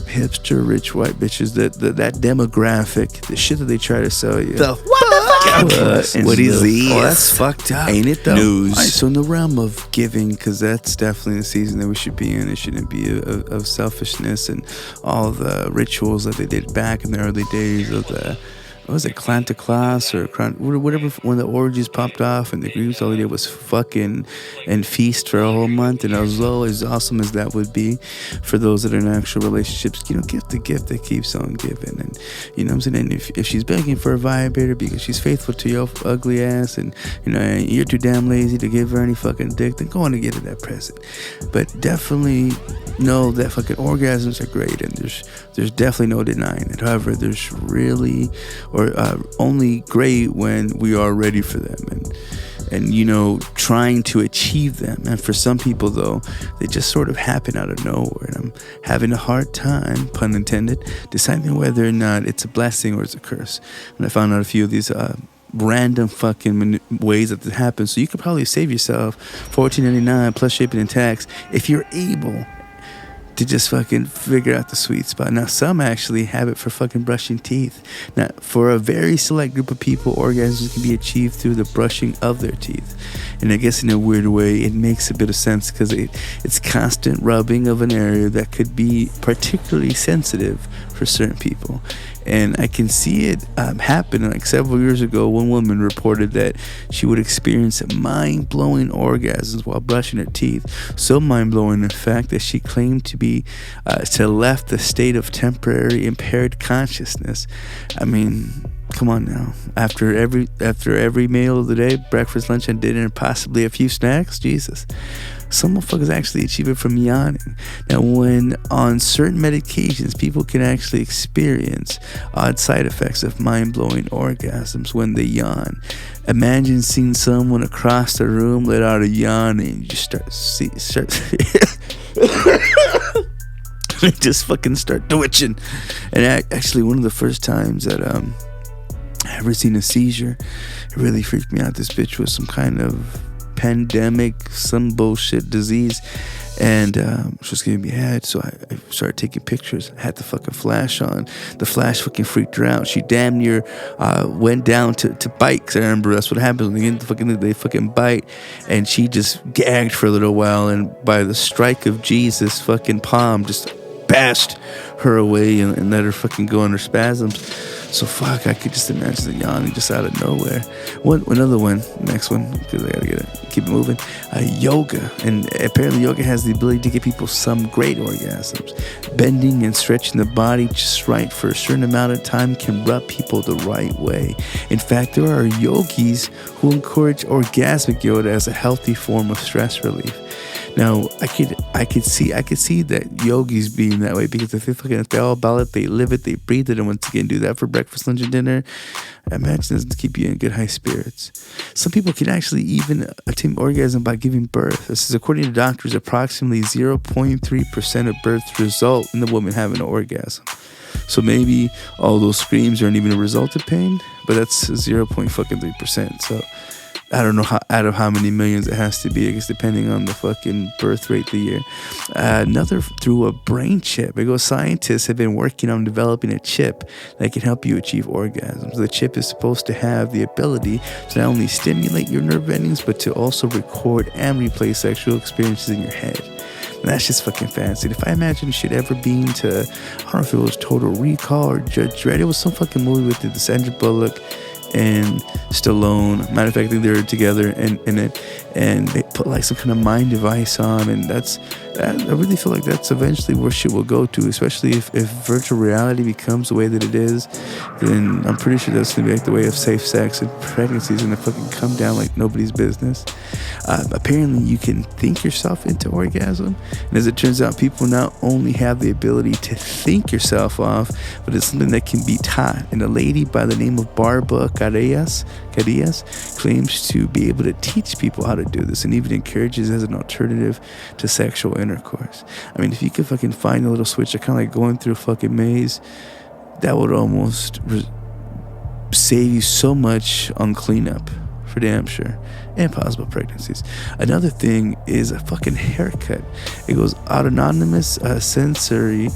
Hipster rich white bitches, that demographic, the shit that they try to sell you. What is this? Oh, that's fucked up, ain't it though? News. All right, so in the realm of giving, because that's definitely the season that we should be in, it shouldn't be of selfishness and all the rituals that they did back in the early days of the, what was it, Klanta class or whatever, when the orgies popped off and the Greeks all they did was fucking and feast for a whole month. And as awesome as that would be for those that are in actual relationships, give the gift that keeps on giving. And you know what I'm saying? And if she's begging for a vibrator because she's faithful to your ugly ass and you're too damn lazy to give her any fucking dick, then go on and get her that present. But definitely know that fucking orgasms are great, and there's definitely no denying it. However, there's really only great when we are ready for them and trying to achieve them. And for some people though, they just sort of happen out of nowhere, and I'm having a hard time, pun intended, deciding whether or not it's a blessing or it's a curse. And I found out a few of these random fucking ways that this happens, so you could probably save yourself $14.99 plus shipping and tax if you're able to just fucking figure out the sweet spot. Now, some actually have it for fucking brushing teeth. Now, for a very select group of people, orgasms can be achieved through the brushing of their teeth. And I guess in a weird way, it makes a bit of sense because it's constant rubbing of an area that could be particularly sensitive for certain people. And I can see it happen. Like several years ago, one woman reported that she would experience mind-blowing orgasms while brushing her teeth. So mind-blowing, in fact, that she claimed to left the state of temporary impaired consciousness. I mean, come on now. After every meal of the day, breakfast, lunch, and dinner, and possibly a few snacks, Jesus. Some motherfuckers actually achieve it from yawning. Now, when on certain medications, people can actually experience odd side effects of mind-blowing orgasms when they yawn. Imagine seeing someone across the room let out a yawn and you just start just fucking start twitching. And actually, one of the first times that I ever seen a seizure, it really freaked me out. This bitch was some kind of pandemic, some bullshit disease, And she was giving me head, so I started taking pictures. I had the fucking flash on. The flash fucking freaked her out. She damn near went down to bite, because I remember that's what happens when they fucking bite. And she just gagged for a little while, and by the strike of Jesus' fucking palm, just bashed her away and let her fucking go on her spasms. So fuck, I could just imagine the yawning just out of nowhere. Another one, next one, because I gotta keep it moving. Yoga, and apparently yoga has the ability to give people some great orgasms. Bending and stretching the body just right for a certain amount of time can rub people the right way. In fact, there are yogis who encourage orgasmic yoga as a healthy form of stress relief. Now, I could see that yogis being that way, because if they're all about it, they live it, they breathe it, and once again do that for breakfast, lunch, and dinner, I imagine it's to keep you in good high spirits. Some people can actually even attain orgasm by giving birth. This is according to doctors, approximately 0.3% of births result in the woman having an orgasm. So maybe all those screams aren't even a result of pain, but that's 0.3%. So I don't know out of how many millions it has to be, I guess, depending on the fucking birth rate the year. Another through a brain chip. It goes, scientists have been working on developing a chip that can help you achieve orgasms. The chip is supposed to have the ability to not only stimulate your nerve endings, but to also record and replay sexual experiences in your head. And that's just fucking fancy. If I imagine shit ever being to, I don't know if it was Total Recall or Judge Dredd, it was some fucking movie with the Sandra Bullock and Stallone. Matter of fact, I think they were together in it, and they put like some kind of mind device on, and I really feel like that's eventually where shit will go to, especially if virtual reality becomes the way that it is. Then I'm pretty sure that's gonna be like the way of safe sex, and pregnancy's gonna fucking come down like nobody's business. Apparently you can think yourself into orgasm, and as it turns out, people not only have the ability to think yourself off, but it's something that can be taught. And a lady by the name of Barbara Carillas claims to be able to teach people how to do this, and even encourages as an alternative to sexual intercourse. I mean, if you could fucking find a little switch, kind of like going through a fucking maze, that would almost save you so much on cleanup, for damn sure, and possible pregnancies. Another thing is a fucking haircut. It goes, autonomous sensory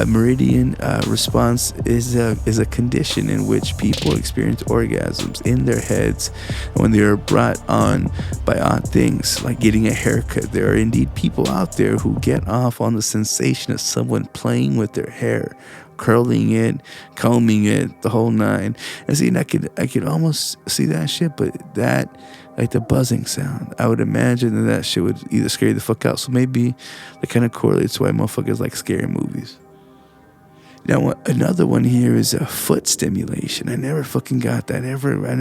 meridian response is a condition in which people experience orgasms in their heads when they are brought on by odd things like getting a haircut. There are indeed people out there who get off on the sensation of someone playing with their hair, curling it, combing it, the whole nine. And see, I could almost see that shit, but that, like the buzzing sound, I would imagine that shit would either scare you the fuck out. So maybe that kind of correlates to why motherfuckers like scary movies. Now, another one here is a foot stimulation. I never fucking got that. I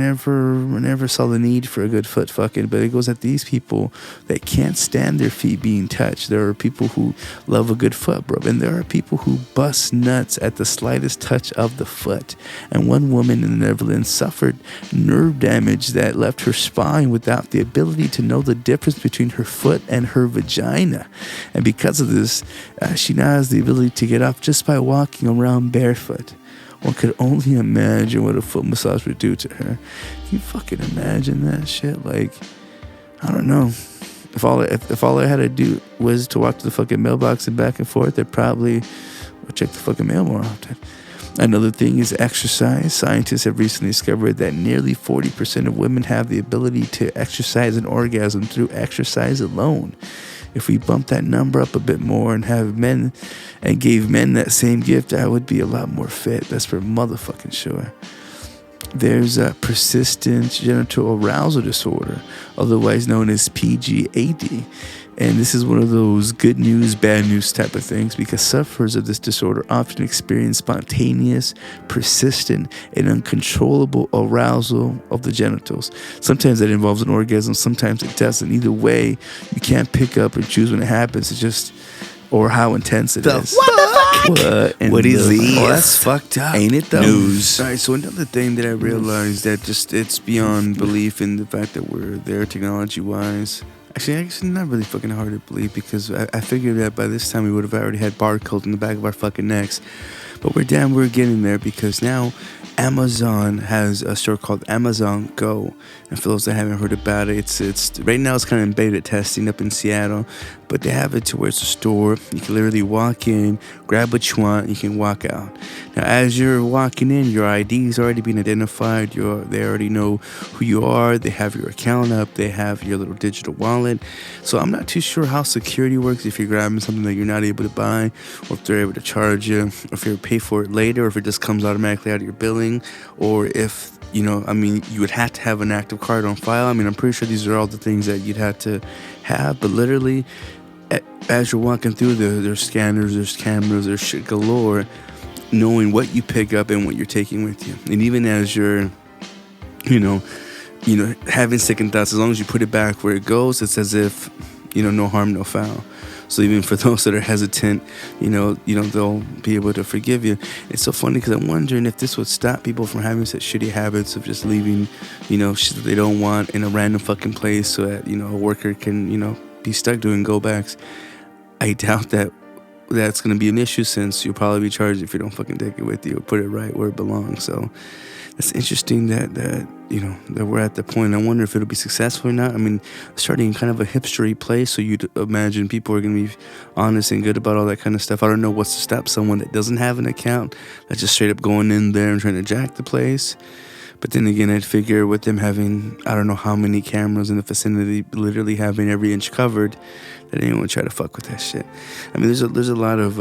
never saw the need for a good foot fucking, but it goes at these people that can't stand their feet being touched. There are people who love a good foot rub, and there are people who bust nuts at the slightest touch of the foot. And one woman in the Netherlands suffered nerve damage that left her spine without the ability to know the difference between her foot and her vagina. And because of this, she now has the ability to get up just by walking around barefoot. One could only imagine what a foot massage would do to her. Can you fucking imagine that shit? Like, I don't know. If all I had to do was to walk to the fucking mailbox and back and forth, I'd probably check the fucking mail more often. Another thing is exercise. Scientists have recently discovered that nearly 40% of women have the ability to exercise an orgasm through exercise alone. If we bump that number up a bit more and gave men that same gift, I would be a lot more fit. That's for motherfucking sure. There's a persistent genital arousal disorder, otherwise known as PGAD. And this is one of those good news, bad news type of things, because sufferers of this disorder often experience spontaneous, persistent, and uncontrollable arousal of the genitals. Sometimes that involves an orgasm, sometimes it doesn't. Either way, you can't pick up and choose when it happens. It's just, or how intense it is. What the fuck? What is this? Oh, that's fucked up. Ain't it though? News. All right, so another thing that I realized that just, it's beyond belief in the fact that we're there technology-wise. Actually, it's not really fucking hard to believe, because I figured that by this time we would have already had barcodes in the back of our fucking necks. But we're getting there, because now Amazon has a store called Amazon Go. And for those that haven't heard about it, it's right now it's kind of in beta testing up in Seattle. but they have it to where it's a store. You can literally walk in, grab what you want, and you can walk out. Now, as you're walking in, your ID is already being identified. They already know who you are. They have your account up. They have your little digital wallet. So I'm not too sure how security works if you're grabbing something that you're not able to buy, or if they're able to charge you, or if you're pay for it later, or if it just comes automatically out of your billing, or if, you would have to have an active card on file. I'm pretty sure these are all the things that you'd have to have, but literally, as you're walking through, there's scanners, there's cameras, there's shit galore, knowing what you pick up and what you're taking with you. And even as you're, having second thoughts, as long as you put it back where it goes, it's as if, no harm, no foul. So even for those that are hesitant, they'll be able to forgive you. It's so funny because I'm wondering if this would stop people from having such shitty habits of just leaving, shit that they don't want in a random fucking place so that, a worker can, be stuck doing go backs. I doubt that's going to be an issue, since you'll probably be charged if you don't fucking take it with you or put it right where it belongs. So it's interesting that we're at the point. I wonder if it'll be successful or not. Starting kind of a hipstery place, so you'd imagine people are going to be honest and good about all that kind of stuff. I don't know what's to stop someone that doesn't have an account, that's just straight up going in there and trying to jack the place. But then again, I'd figure with them having, I don't know how many cameras in the vicinity, literally having every inch covered, that anyone would try to fuck with that shit. There's a lot of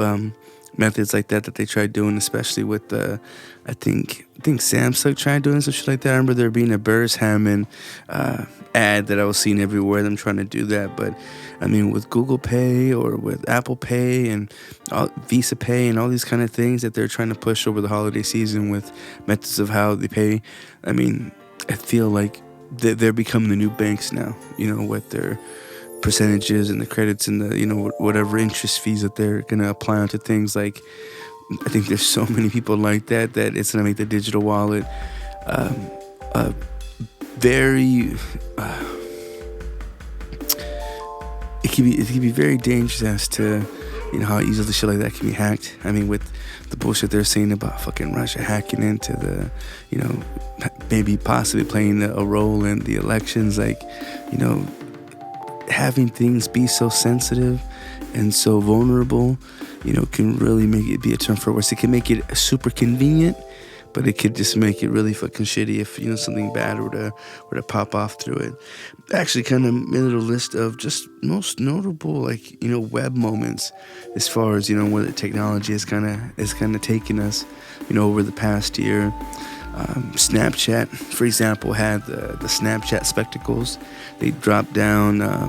methods like that they tried doing, especially with I think Samsung tried doing some shit like that. I remember there being a Burris Hammond ad that I was seeing everywhere, them trying to do that. But with Google Pay or with Apple Pay and Visa Pay and all these kind of things that they're trying to push over the holiday season with methods of how they pay, I feel like they're becoming the new banks now, with their percentages and the credits and the whatever interest fees that they're gonna apply onto things. Like, I think there's so many people like that it's gonna make the digital wallet very it can be very dangerous as to how easily shit like that can be hacked. With the bullshit they're saying about fucking Russia hacking into the maybe possibly playing a role in the elections, having things be so sensitive and so vulnerable, can really make it be a turn for worse. It can make it super convenient, but it could just make it really fucking shitty if something bad were to pop off through it. Actually, kind of made a little list of just most notable web moments as far as where the technology is kind of taking us over the past year. Snapchat, for example, had the Snapchat spectacles. They dropped down, I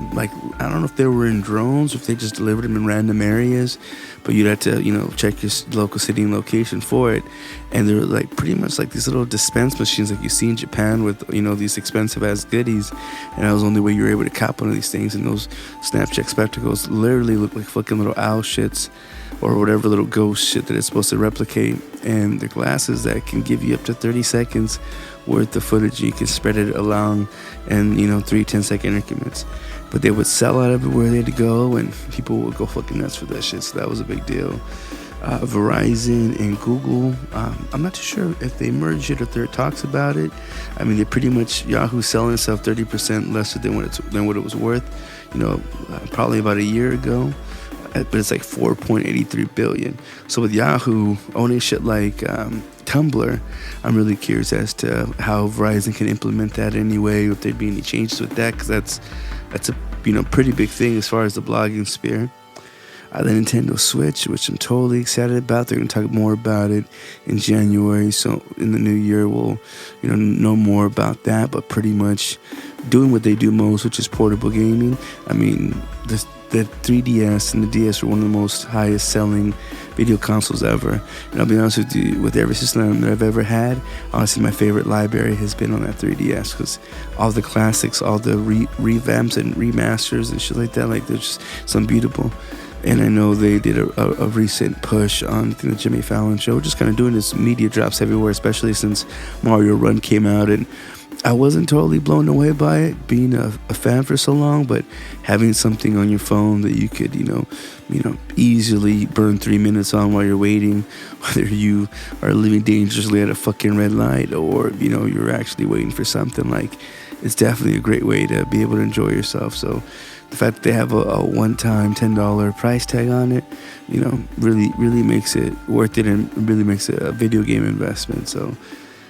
don't know if they were in drones or if they just delivered them in random areas, but you'd have to, check your local city and location for it. And they're pretty much like these little dispense machines like you see in Japan with, these expensive ass goodies. And that was the only way you were able to cop one of these things. And those Snapchat spectacles literally look like fucking little owl shits, or whatever little ghost shit that it's supposed to replicate. And the glasses that can give you up to 30 seconds worth of footage. You can spread it along in 3 10-second increments. But they would sell out everywhere they had to go, and people would go fucking nuts for that shit. So that was a big deal. Verizon and Google, I'm not too sure if they merged it or if there are talks about it. They pretty much, Yahoo selling itself 30% less than what it was worth, probably about a year ago. But it's like $4.83 billion. So with Yahoo owning shit like Tumblr, I'm really curious as to how Verizon can implement that anyway, if there'd be any changes with that, because that's a pretty big thing as far as the blogging sphere. The Nintendo Switch, which I'm totally excited about. They're going to talk more about it in January. So in the new year, we'll know more about that. But pretty much doing what they do most, which is portable gaming. The 3DS and the DS are one of the most highest selling video consoles ever. And I'll be honest with you, with every system that I've ever had, honestly, my favorite library has been on that 3DS, because all the classics, all the revamps and remasters and shit like that, they're just some beautiful. And I know they did a recent push on the Jimmy Fallon show, just kind of doing this media drops everywhere, especially since Mario Run came out. And I wasn't totally blown away by it, being a fan for so long, but having something on your phone that you could, easily burn 3 minutes on while you're waiting, whether you are living dangerously at a fucking red light or, you're actually waiting for something, it's definitely a great way to be able to enjoy yourself. So the fact that they have a one-time $10 price tag on it, really makes it worth it, and really makes it a video game investment. So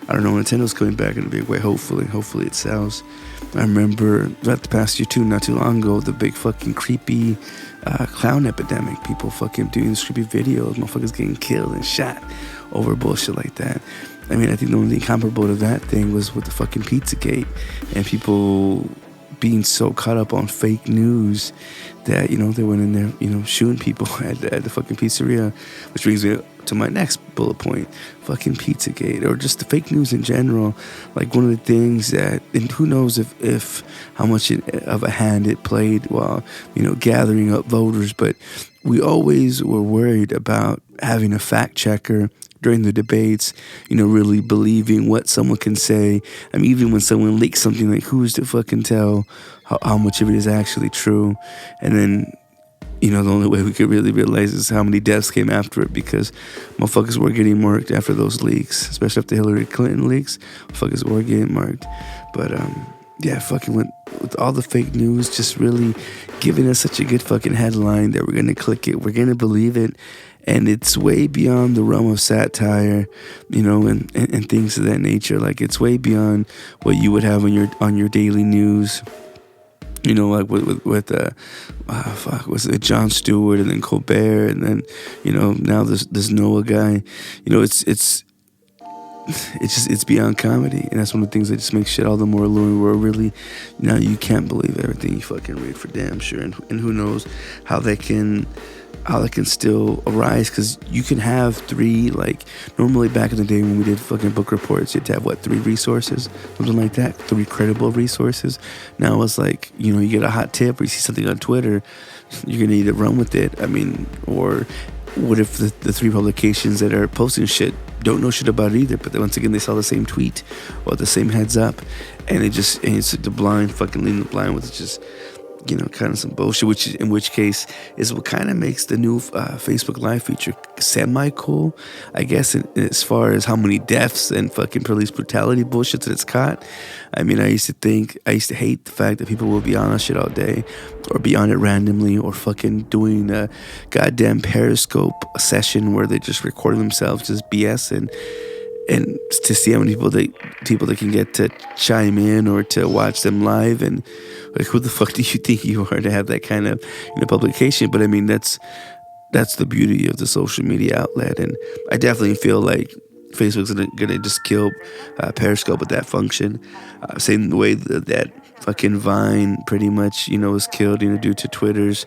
I don't know, Nintendo's coming back in a big way. Hopefully it sells. I remember throughout the past year too, not too long ago, the big fucking creepy clown epidemic. People fucking doing these creepy videos, motherfuckers getting killed and shot over bullshit like that. I mean, I think the only thing comparable to that thing was with the fucking Pizzagate, and people being so caught up on fake news that, they went in there, shooting people at the fucking pizzeria, which brings me to my next bullet point, fucking Pizzagate, or just the fake news in general. Like, one of the things that, and who knows if how much of a hand it played while, gathering up voters, but we always were worried about having a fact checker during the debates, really believing what someone can say. I mean, even when someone leaks something, like, who's to fucking tell how much of it is actually true? And then, the only way we could really realize is how many deaths came after it, because motherfuckers were getting marked after those leaks, especially after Hillary Clinton leaks. Motherfuckers were getting marked. But, yeah, fucking with all the fake news, just really giving us such a good fucking headline that we're going to click it, we're going to believe it. And it's way beyond the realm of satire, and things of that nature. Like, it's way beyond what you would have on your daily news. Like with was it Jon Stewart, and then Colbert, and then now this Noah guy. It's beyond comedy, and that's one of the things that just makes shit all the more alluring. Where really, you can't believe everything you fucking read, for damn sure, and who knows how they can still arise, because you can have three, like, normally back in the day when we did fucking book reports, you'd have 3 resources, something like that, 3 credible resources. Now it's like, you get a hot tip, or you see something on Twitter, you're gonna need to run with it. I mean, or what if the 3 publications that are posting shit don't know shit about it either, but once again they saw the same tweet or the same heads up, and it's the blind fucking leading the blind, with just kind of some bullshit, which in which case is what kind of makes the new Facebook Live feature semi-cool, I guess, as far as how many deaths and fucking police brutality bullshit that it's caught. I mean, I used to hate the fact that people will be on that shit all day, or be on it randomly, or fucking doing a goddamn Periscope session where they just record themselves just BS, and to see how many people they can get to chime in or to watch them live. And like, who the fuck do you think you are to have that kind of publication? But I mean, that's the beauty of the social media outlet, and I definitely feel like Facebook's gonna just kill Periscope with that function. Same way that fucking Vine pretty much was killed due to Twitter's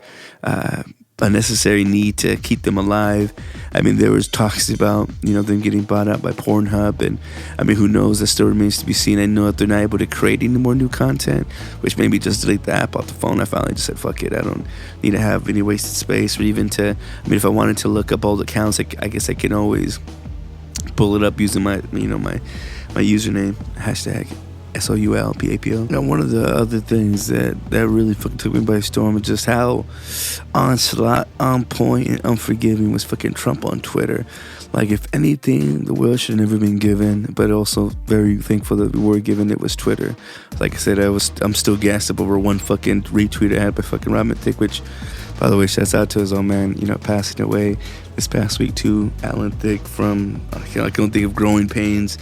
unnecessary need to keep them alive. I mean, there was talks about them getting bought out by Pornhub, and I mean, who knows? That still remains to be seen. I know that they're not able to create any more new content, which maybe just delete the app off the phone. I finally just said, fuck it, I don't need to have any wasted space, or even if I wanted to look up old accounts, I guess I can always pull it up using my my username, hashtag SoulPapo. Now, one of the other things that really fucking took me by storm is just how onslaught, on point, and unforgiving was fucking Trump on Twitter. Like, if anything, the world should have never been given, but also very thankful that we were given, it was Twitter. Like I said, I'm still gassed up over one fucking retweet I had by fucking Robin Thicke, which, by the way, shouts out to his old man, passing away this past week too. Alan Thicke from, I can think of Growing Pains.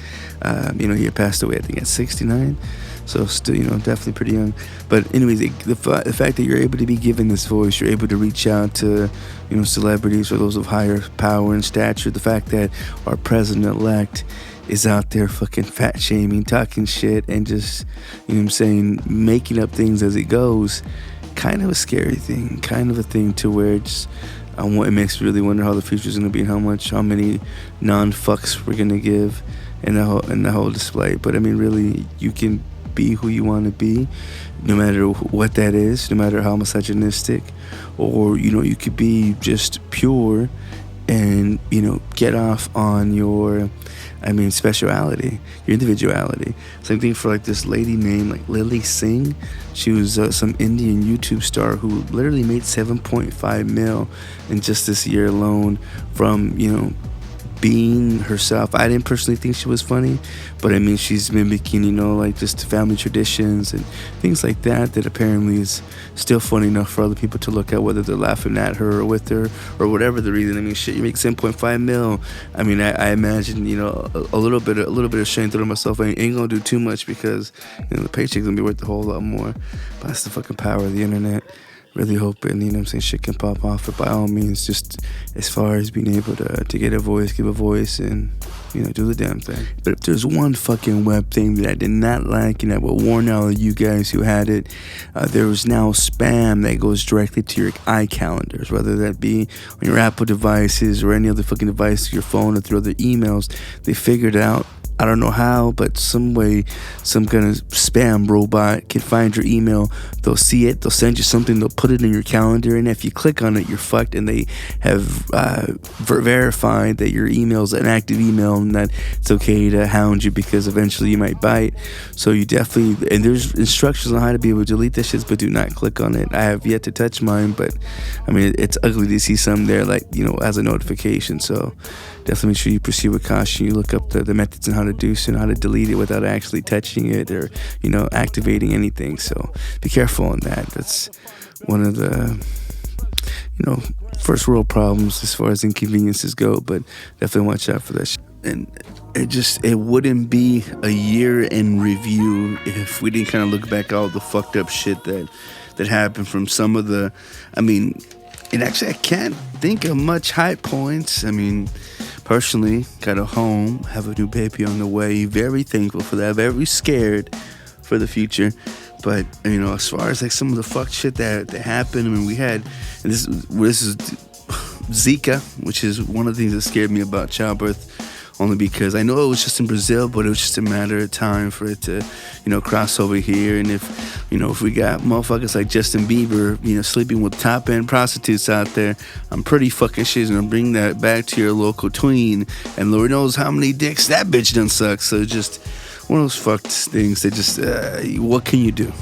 He had passed away, I think, at 69. So still, definitely pretty young. But anyways, the fact that you're able to be given this voice, you're able to reach out to, celebrities or those of higher power and stature. The fact that our president-elect is out there fucking fat shaming, talking shit, and just, making up things as it goes. Kind of a scary thing, kind of a thing to where it's, it makes me really wonder how the future's gonna be, and how many non-fucks we're gonna give in the whole display. But I mean, really, you can be who you want to be, no matter what that is, no matter how misogynistic, or you could be just pure and get off on your speciality, your individuality. Same thing for like this lady named like Lily Singh. She was some Indian YouTube star who literally made 7.5 mil in just this year alone from being herself. I didn't personally think she was funny, but I mean, she's mimicking, you know, like just family traditions and things like that apparently is still funny enough for other people to look at, whether they're laughing at her or with her or whatever the reason. I mean, shit, you make 7.5 mil. I mean, I imagine, you know, a little bit of shame through myself. I ain't gonna do too much because, you know, the paycheck's gonna be worth a whole lot more. But that's the fucking power of the internet. Really hoping, you know what I'm saying, shit can pop off. But by all means, just as far as being able to get a voice, give a voice, and, you know, do the damn thing. But if there's one fucking web thing that I did not like, and I will warn all of you guys who had it, there is now spam that goes directly to your iCalendars, whether that be on your Apple devices or any other fucking device, your phone, or through other emails. They figured out, I don't know how, but some way, some kind of spam robot can find your email. They'll see it, they'll send you something, they'll put it in your calendar, and if you click on it, you're fucked. And they have verified that your email is an active email and that it's okay to hound you because eventually you might bite. So you definitely, and there's instructions on how to be able to delete that shit, but do not click on it. I have yet to touch mine, but I mean, it's ugly to see some there, like, you know, as a notification. So definitely make sure you proceed with caution. You look up the methods and how to do so and how to delete it without actually touching it or, you know, activating anything. So be careful on that. That's one of the, you know, first world problems as far as inconveniences go, but definitely watch out for that shit. And it wouldn't be a year in review if we didn't kind of look back at all the fucked up shit that happened from some of the, I mean, and actually I can't think of much high points. I mean, personally, got a home, have a new baby on the way, very thankful for that, very scared for the future. But, you know, as far as like some of the fucked shit that happened, I mean, we had, and this is Zika, which is one of the things that scared me about childbirth, only because I know it was just in Brazil, but it was just a matter of time for it to, you know, cross over here. And if, you know, if we got motherfuckers like Justin Bieber, you know, sleeping with top-end prostitutes out there, I'm pretty fucking sure he's gonna bring that back to your local tween, and Lord knows how many dicks that bitch done suck. So just one of those fucked things that just, what can you do?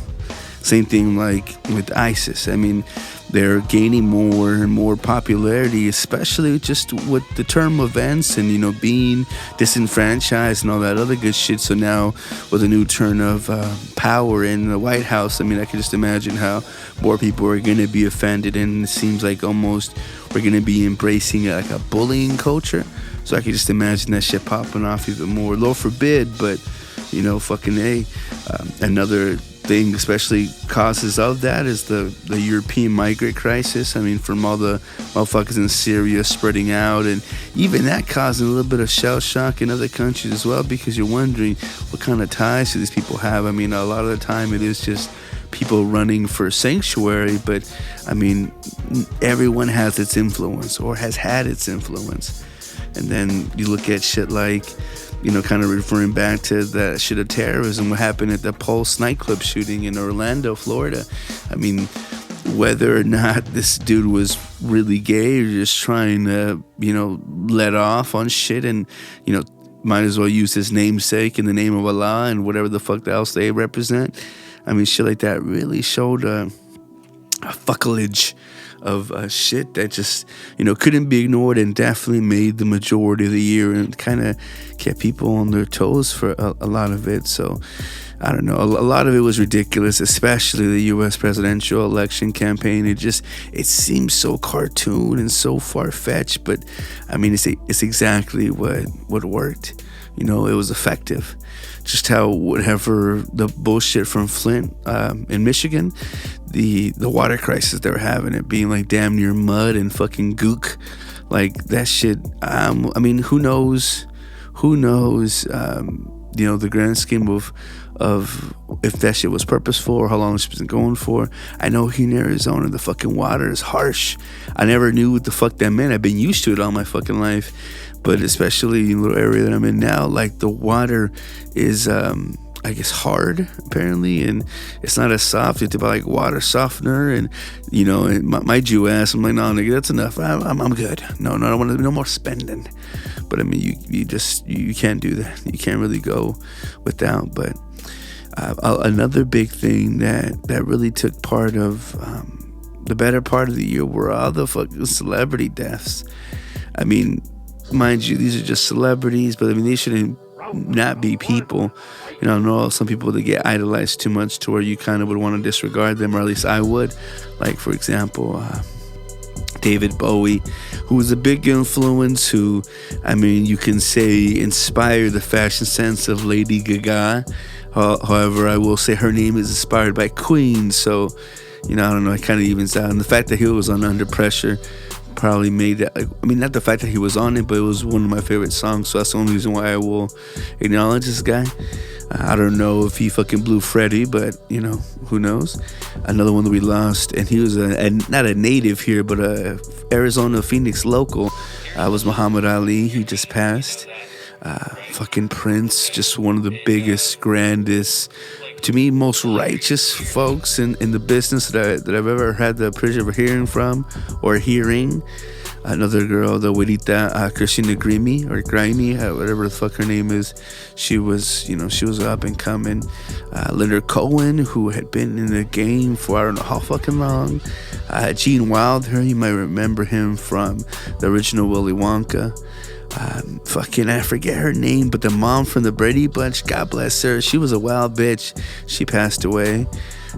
Same thing like with ISIS. I mean, they're gaining more and more popularity, especially just with the term events and, you know, being disenfranchised and all that other good shit. So now with a new turn of power in the White House, I mean, I can just imagine how more people are going to be offended, and it seems like almost we're going to be embracing like a bullying culture. So I can just imagine that shit popping off even more. Lord forbid, but, you know, fucking A. Another thing, especially causes of that, is the European migrant crisis. I mean, from all the motherfuckers in Syria spreading out, and even that causing a little bit of shell shock in other countries as well, because you're wondering what kind of ties do these people have. I mean, a lot of the time it is just people running for sanctuary, but I mean, everyone has its influence or has had its influence. And then you look at shit like, you know, kind of referring back to that shit of terrorism, what happened at the Pulse nightclub shooting in Orlando, Florida. I mean, whether or not this dude was really gay or just trying to, you know, let off on shit and, you know, might as well use his namesake in the name of Allah and whatever the fuck else they represent. I mean, shit like that really showed a fuckalage of shit that just, you know, couldn't be ignored, and definitely made the majority of the year and kind of kept people on their toes for a lot of it. So I don't know, a lot of it was ridiculous, especially the U.S. presidential election campaign. It seems so cartoon and so far-fetched, but I mean, it's exactly what worked. You know, it was effective. Just how whatever the bullshit from Flint in Michigan, the water crisis they were having, it being like damn near mud and fucking gook, like that shit. I mean, who knows? You know, the grand scheme of if that shit was purposeful or how long it's been going for. I know here in Arizona, the fucking water is harsh. I never knew what the fuck that meant. I've been used to it all my fucking life. But especially in the little area that I'm in now, like the water is, I guess, hard apparently, and it's not as soft. It's about like water softener, and you know, and my Jew ass, I'm like, no, nigga, that's enough. I'm good. No, I don't want to. No more spending. But I mean, you can't do that. You can't really go without. But another big thing that really took part of the better part of the year were all the fucking celebrity deaths. I mean, mind you, these are just celebrities, but I mean, they shouldn't not be people. You know, I know some people that get idolized too much to where you kind of would want to disregard them, or at least I would. Like, for example, David Bowie, who was a big influence, who, I mean, you can say inspired the fashion sense of Lady Gaga. However, I will say her name is inspired by Queen, so, you know, I don't know, it kind of evens out. And the fact that he was on Under Pressure probably made that, I mean, not the fact that he was on it, but it was one of my favorite songs, so that's the only reason why I will acknowledge this guy. I don't know if he fucking blew Freddie, but, you know, who knows. Another one that we lost, and he was not a native here, but a Arizona, Phoenix local, was Muhammad Ali. He just passed. Fucking Prince, just one of the biggest, grandest, to me, most righteous folks in the business that I've ever had the pleasure of hearing from or hearing. Another girl, the Juanita Christina Grimmie, whatever the fuck her name is. She was up and coming. Leonard Cohen, who had been in the game for I don't know how fucking long. Gene Wilder, you might remember him from the original Willy Wonka. I forget her name, but the mom from the Brady Bunch, God bless her, she was a wild bitch. She passed away.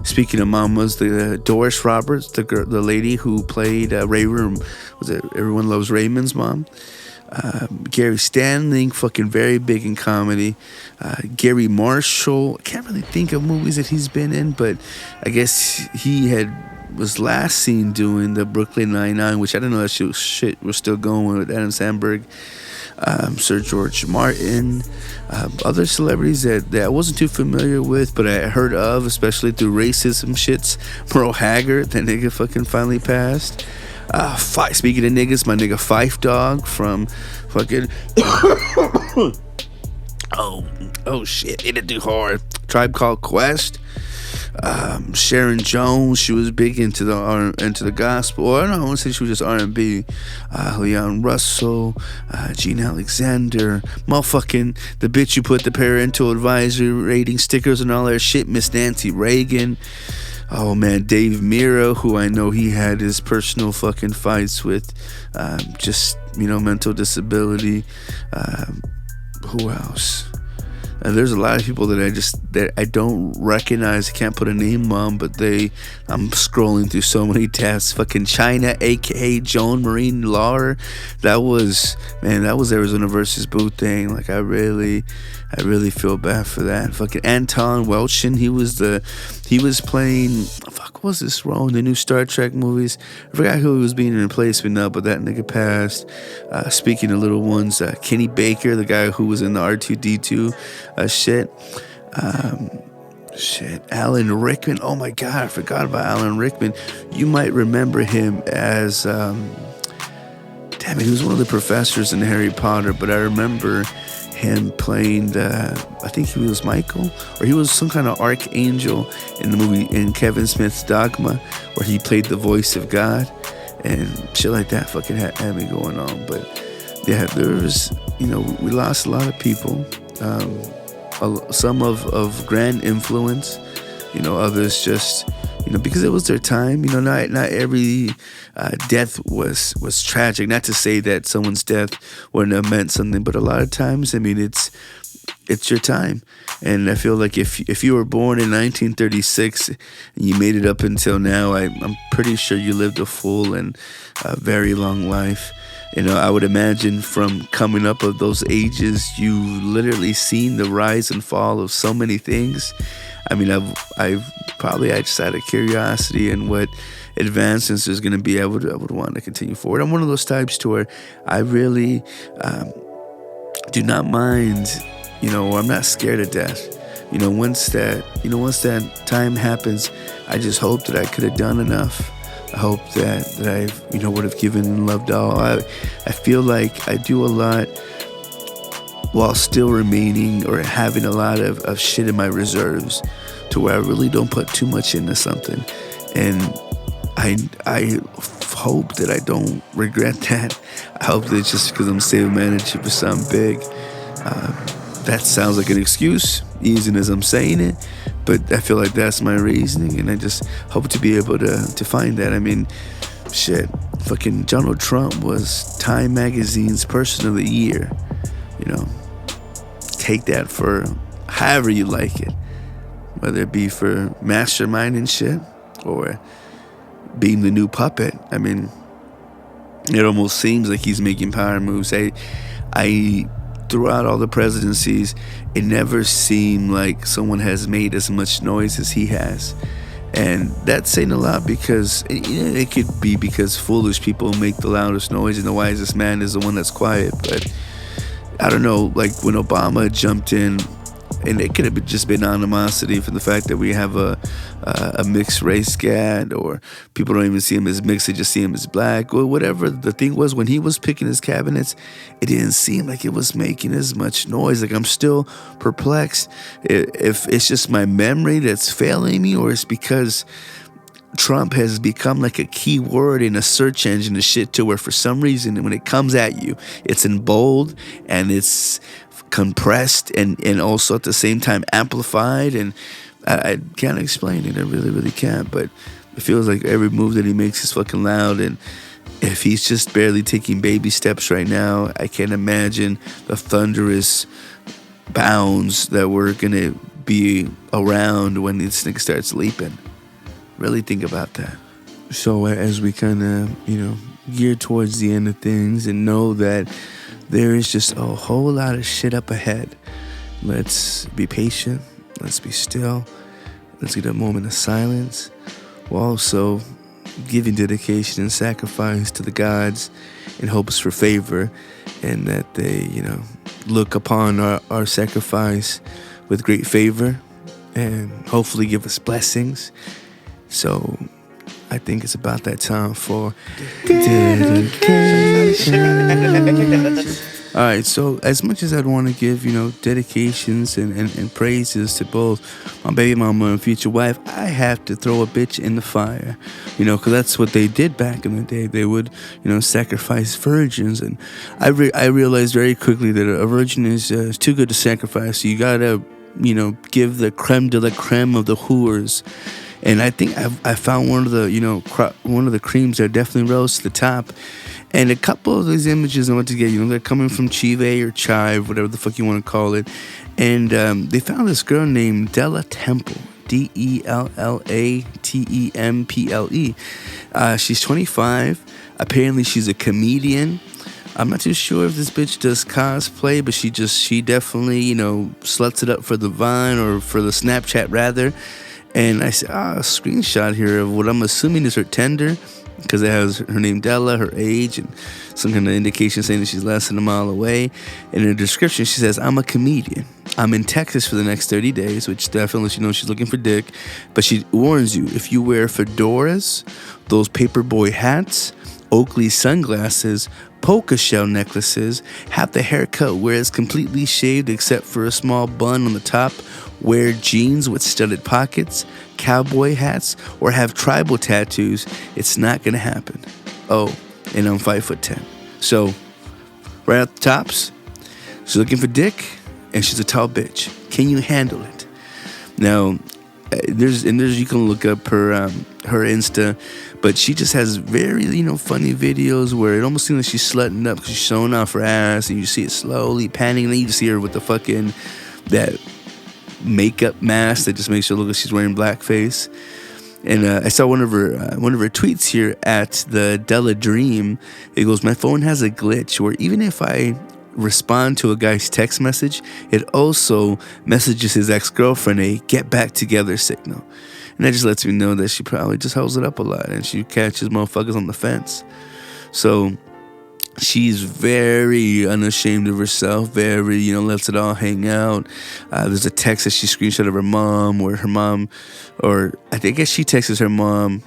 Speaking of mamas, the Doris Roberts, the lady who played was it Everyone Loves Raymond's mom? Gary Stanley, fucking very big in comedy. Gary Marshall, I can't really think of movies that he's been in, but I guess he was last seen doing the Brooklyn Nine-Nine, which I didn't know that shit was still going with Adam Sandberg. Sir George Martin, other celebrities that I wasn't too familiar with, but I heard of, especially through racism shits. Merle Haggard, that nigga fucking finally passed. Speaking of niggas, my nigga Fife Dog from fucking oh shit, hit it too hard. Tribe Called Quest. Sharon Jones, she was big into the gospel. Or I don't want to say she was just R&B. Leon Russell, Gene Alexander, motherfucking the bitch you put the parental advisory rating stickers and all that shit, Miss Nancy Reagan. Oh man, Dave Mira, who I know he had his personal fucking fights with, just, you know, mental disability. Who else? There's a lot of people that I don't recognize, can't put a name on, but I'm scrolling through so many tabs. Fucking China, aka Joan Marie Lauer, that was Arizona versus Bootang. Like I really feel bad for that. Fucking Anton Welchin, he was playing, what was this role in the new Star Trek movies? I forgot who he was being in replacement of, but that nigga passed. Speaking of little ones, Kenny Baker, the guy who was in the R2D2 shit. Alan Rickman. Oh my god, I forgot about Alan Rickman. You might remember him as he was one of the professors in Harry Potter, but I remember him playing I think he was Michael, or he was some kind of archangel in the movie, in Kevin Smith's Dogma, where he played the voice of God and shit like that. Fucking had me going on. But yeah, there was, you know, we lost a lot of people. Some of grand influence, you know, others just, you know, because it was their time. You know, not every death was tragic. Not to say that someone's death wouldn't have meant something, but a lot of times, I mean, it's your time. And I feel like if you were born in 1936 and you made it up until now, I'm pretty sure you lived a full and very long life. You know, I would imagine from coming up of those ages, you literally seen the rise and fall of so many things. I mean, I've probably, I just out of curiosity and what advancements there's going to be, I would want to continue forward. I'm one of those types to where I really do not mind, you know, or I'm not scared of death. You know, once that time happens, I just hope that I could have done enough. I hope that I've, you know, would have given and loved all. I feel like I do a lot while still remaining or having a lot of shit in my reserves, to where I really don't put too much into something. And I hope that I don't regret that. I hope that just because I'm saving my energy for something big. That sounds like an excuse, easy as I'm saying it, but I feel like that's my reasoning, and I just hope to be able to find that. I mean, shit, fucking Donald Trump was Time Magazine's Person of the Year. You know, take that for however you like it, whether it be for masterminding shit or being the new puppet. I mean, it almost seems like he's making power moves. I throughout all the presidencies, it never seemed like someone has made as much noise as he has. And that's saying a lot, because it could be because foolish people make the loudest noise and the wisest man is the one that's quiet. But I don't know, like when Obama jumped in, and it could have just been animosity from the fact that we have a mixed race scat, or people don't even see him as mixed, they just see him as black, or whatever the thing was. When he was picking his cabinets, it didn't seem like it was making as much noise. Like, I'm still perplexed if it's just my memory that's failing me, or it's because Trump has become like a key word in a search engine and shit, to where for some reason when it comes at you, it's in bold and it's compressed and also at the same time amplified, and I can't explain it. I really, really can't. But it feels like every move that he makes is fucking loud, and if he's just barely taking baby steps right now, I can't imagine the thunderous bounds that we're gonna be around when this thing starts leaping. Really think about that. So as we kind of, gear towards the end of things and know that there is just a whole lot of shit up ahead, let's be patient. Let's be still. Let's get a moment of silence, while also giving dedication and sacrifice to the gods in hopes for favor, and that they, look upon our sacrifice with great favor and hopefully give us blessings. So I think it's about that time for dedication. All right, so as much as I'd want to give, dedications and praises to both my baby mama and future wife, I have to throw a bitch in the fire, because that's what they did back in the day. They would, sacrifice virgins, and I realized very quickly that a virgin is too good to sacrifice. So you gotta, give the creme de la creme of the whores. And I think I found one of the creams that definitely rose to the top. And a couple of these images I went to get, they're coming from Chive or Chive, whatever the fuck you want to call it. And they found this girl named Della Temple, DellaTemple. She's 25. Apparently she's a comedian. I'm not too sure if this bitch does cosplay, but she definitely, sluts it up for the Vine, or for the Snapchat rather. And I saw a screenshot here of what I'm assuming is her Tinder, because it has her name Della, her age, and some kind of indication saying that she's less than a mile away. And in her description, she says, "I'm a comedian. I'm in Texas for the next 30 days," which definitely lets you know she's looking for dick. But she warns you, if you wear fedoras, those paperboy hats, Oakley sunglasses, polka shell necklaces, have the haircut where it's completely shaved except for a small bun on the top, wear jeans with studded pockets, cowboy hats, or have tribal tattoos, it's not gonna happen. Oh, and I'm 5'10". So, right out the tops, she's looking for dick, and she's a tall bitch. Can you handle it? Now, there's you can look up her Insta, but she just has very funny videos where it almost seems like she's slutting up because she's showing off her ass, and you see it slowly panning, and then you just see her with the fucking that makeup mask that just makes her look like she's wearing blackface. And I saw one of her tweets here at the Della Dream. It goes, "My phone has a glitch where even if I respond to a guy's text message, it also messages his ex-girlfriend a get back together signal." And that just lets me know that she probably just holds it up a lot and she catches motherfuckers on the fence. So she's very unashamed of herself, very, lets it all hang out. There's a text that she screenshot of her mom, where her mom, or I guess she texts her mom.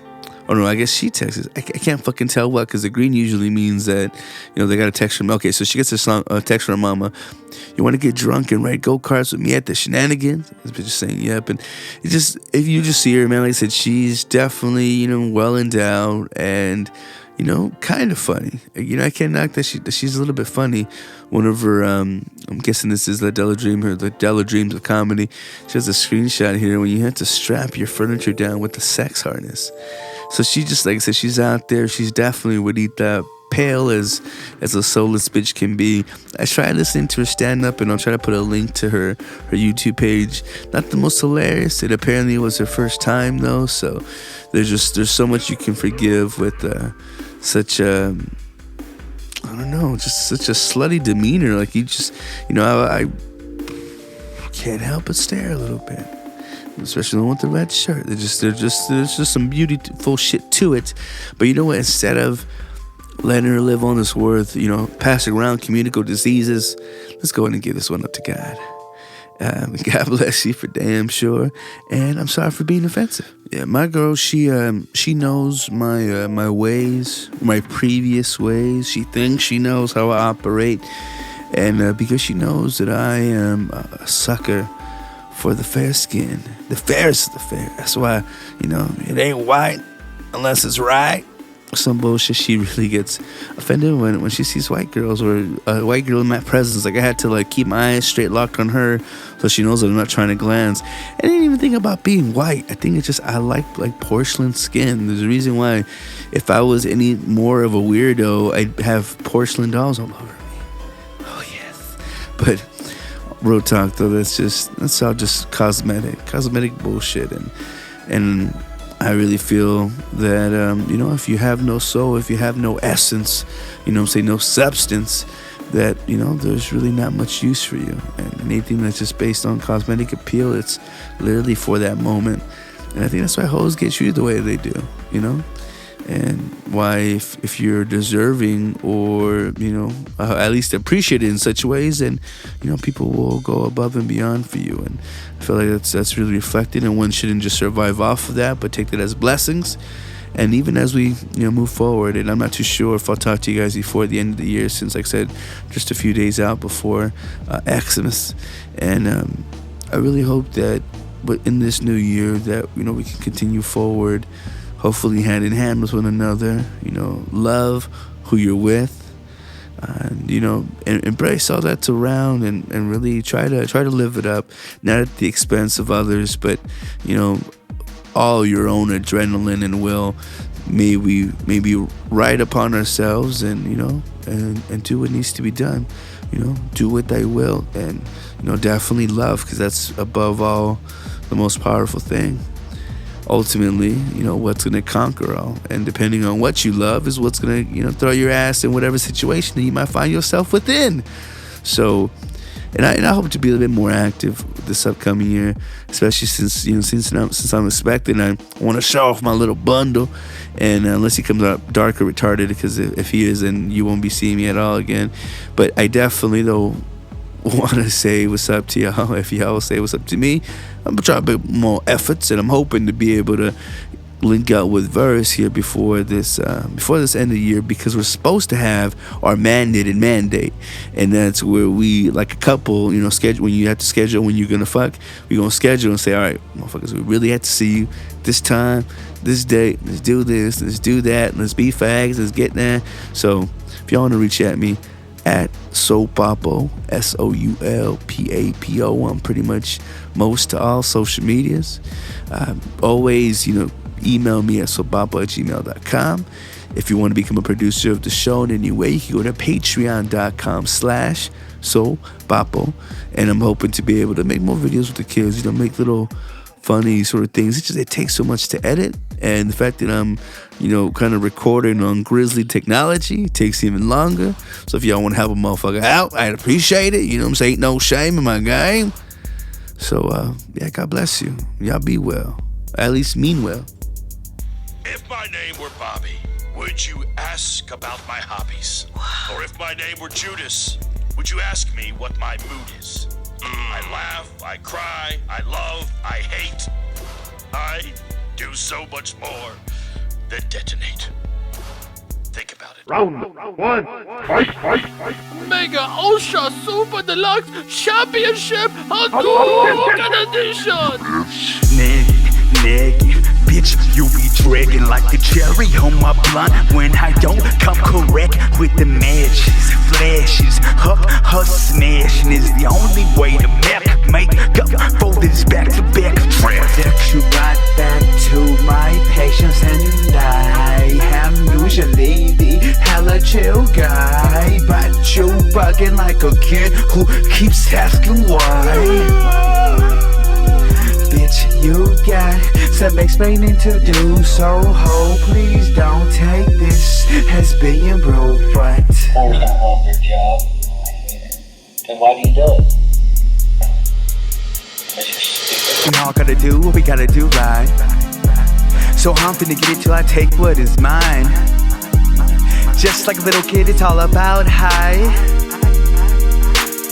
Oh no, I guess she texts. I can't fucking tell what, because the green usually means that, they got a text from. Okay, so she gets a text from her mama. "You want to get drunk and ride go-karts with me at the Shenanigans?" This bitch is saying yep. And it just, if you just see her, man, like I said, she's definitely, well endowed and, kind of funny. I can't knock that she's a little bit funny. One of her, I'm guessing this is the Della Dream, or the Della Dreams of comedy. She has a screenshot here when you have to strap your furniture down with the sex harness. So she just, like I said, she's out there. She's definitely bonita, pale as a soulless bitch can be. I tried listening to her stand up, and I'll try to put a link to her YouTube page. Not the most hilarious. It apparently was her first time though, so there's so much you can forgive with such a, I don't know, just such a slutty demeanor. Like you just, I can't help but stare a little bit. Especially the one with the red shirt. There's just some beautiful shit to it. But you know what? Instead of letting her live on this earth, passing around communicable diseases, let's go ahead and give this one up to God. God bless you for damn sure. And I'm sorry for being offensive. Yeah, my girl, she knows my ways, my previous ways. She thinks she knows how I operate. And because she knows that I am a sucker for the fair skin, the fairest of the fair. That's why, it ain't white unless it's right. Some bullshit. She really gets offended when she sees white girls or a white girl in my presence. Like I had to keep my eyes straight locked on her so she knows that I'm not trying to glance. I didn't even think about being white. I think it's just I like porcelain skin. There's a reason why. If I was any more of a weirdo, I'd have porcelain dolls all over me. Oh yes, but. Real talk though, that's all just cosmetic bullshit, and I really feel that if you have no soul, if you have no essence, no substance, that there's really not much use for you. And anything that's just based on cosmetic appeal, it's literally for that moment. And I think that's why hoes get treated the way they do, and why if you're deserving or at least appreciated in such ways, then people will go above and beyond for you. And I feel like that's really reflected, and one shouldn't just survive off of that, but take that as blessings. And even as we move forward, and I'm not too sure if I'll talk to you guys before the end of the year, since like I said, just a few days out before Xmas, and I really hope that in this new year that we can continue forward, hopefully hand in hand with one another, love who you're with, and embrace all that's around, and really try to live it up, not at the expense of others, but all your own adrenaline and will. May we ride upon ourselves, and and do what needs to be done. Do what thy will, and definitely love, because that's above all the most powerful thing. Ultimately, what's going to conquer all, and depending on what you love is what's going to throw your ass in whatever situation that you might find yourself within. So, and I hope to be a little bit more active this upcoming year, especially since I'm expecting. I want to show off my little bundle, and unless he comes out dark or retarded, because if he is, then you won't be seeing me at all again. But I definitely though want to say what's up to y'all. If y'all say what's up to me, I'm gonna try a bit more efforts, and I'm hoping to be able to link out with Verse here before this end of the year, because we're supposed to have our mandate, and that's where we, like a couple, schedule. When you have to schedule when you're gonna fuck, we're gonna schedule and say, all right, motherfuckers, we really have to see you this time, this date. Let's do this, let's do that, let's be fags, let's get there. So if y'all want to reach at me at SoulPapo, SoulPapo on pretty much most to all social medias. Always, email me at soulpapo@gmail.com. If you want to become a producer of the show in any way, you can go to patreon.com/SoulPapo. And I'm hoping to be able to make more videos with the kids, make little funny sort of things. It takes so much to edit, and the fact that I'm kind of recording on Grizzly technology takes even longer. So if y'all want to help a motherfucker out, I'd appreciate it. Ain't no shame in my game. So yeah, God bless you. Y'all be well, at least mean well. If my name were Bobby, would you ask about my hobbies? Or if my name were Judas, would you ask me what my mood is? I laugh, I cry, I love, I hate. I do so much more than detonate. Think about it. Round one, fight. Mega Ultra Super Deluxe Championship Hadouken Edition! Nigga, bitch, you be dragging like the cherry on my blunt when I don't come correct with the matches, flashes, her smashing is the only way to make up for this back-to-back traffic. You right back to my patience and who keeps asking why? Bitch, you got some explaining to do, so ho, please don't take this as being broke, but That's not your job. Then why do you do it? Because you're stupid. we all gotta do what we gotta do, right? So I'm finna get it till I take what is mine. Just like a little kid, it's all about high.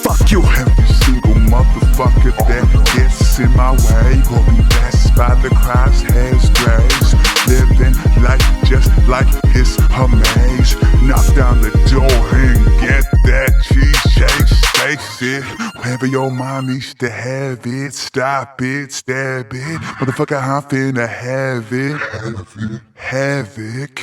Fuck you, every single motherfucker that gets in my way. Gonna be blessed by the crosshairs grace. Living life just like it's a maze. Knock down the door and get that cheesecake. Space it, wherever your mom used to have it. Stop it, stab it. Motherfucker, I'm finna have it. Havoc.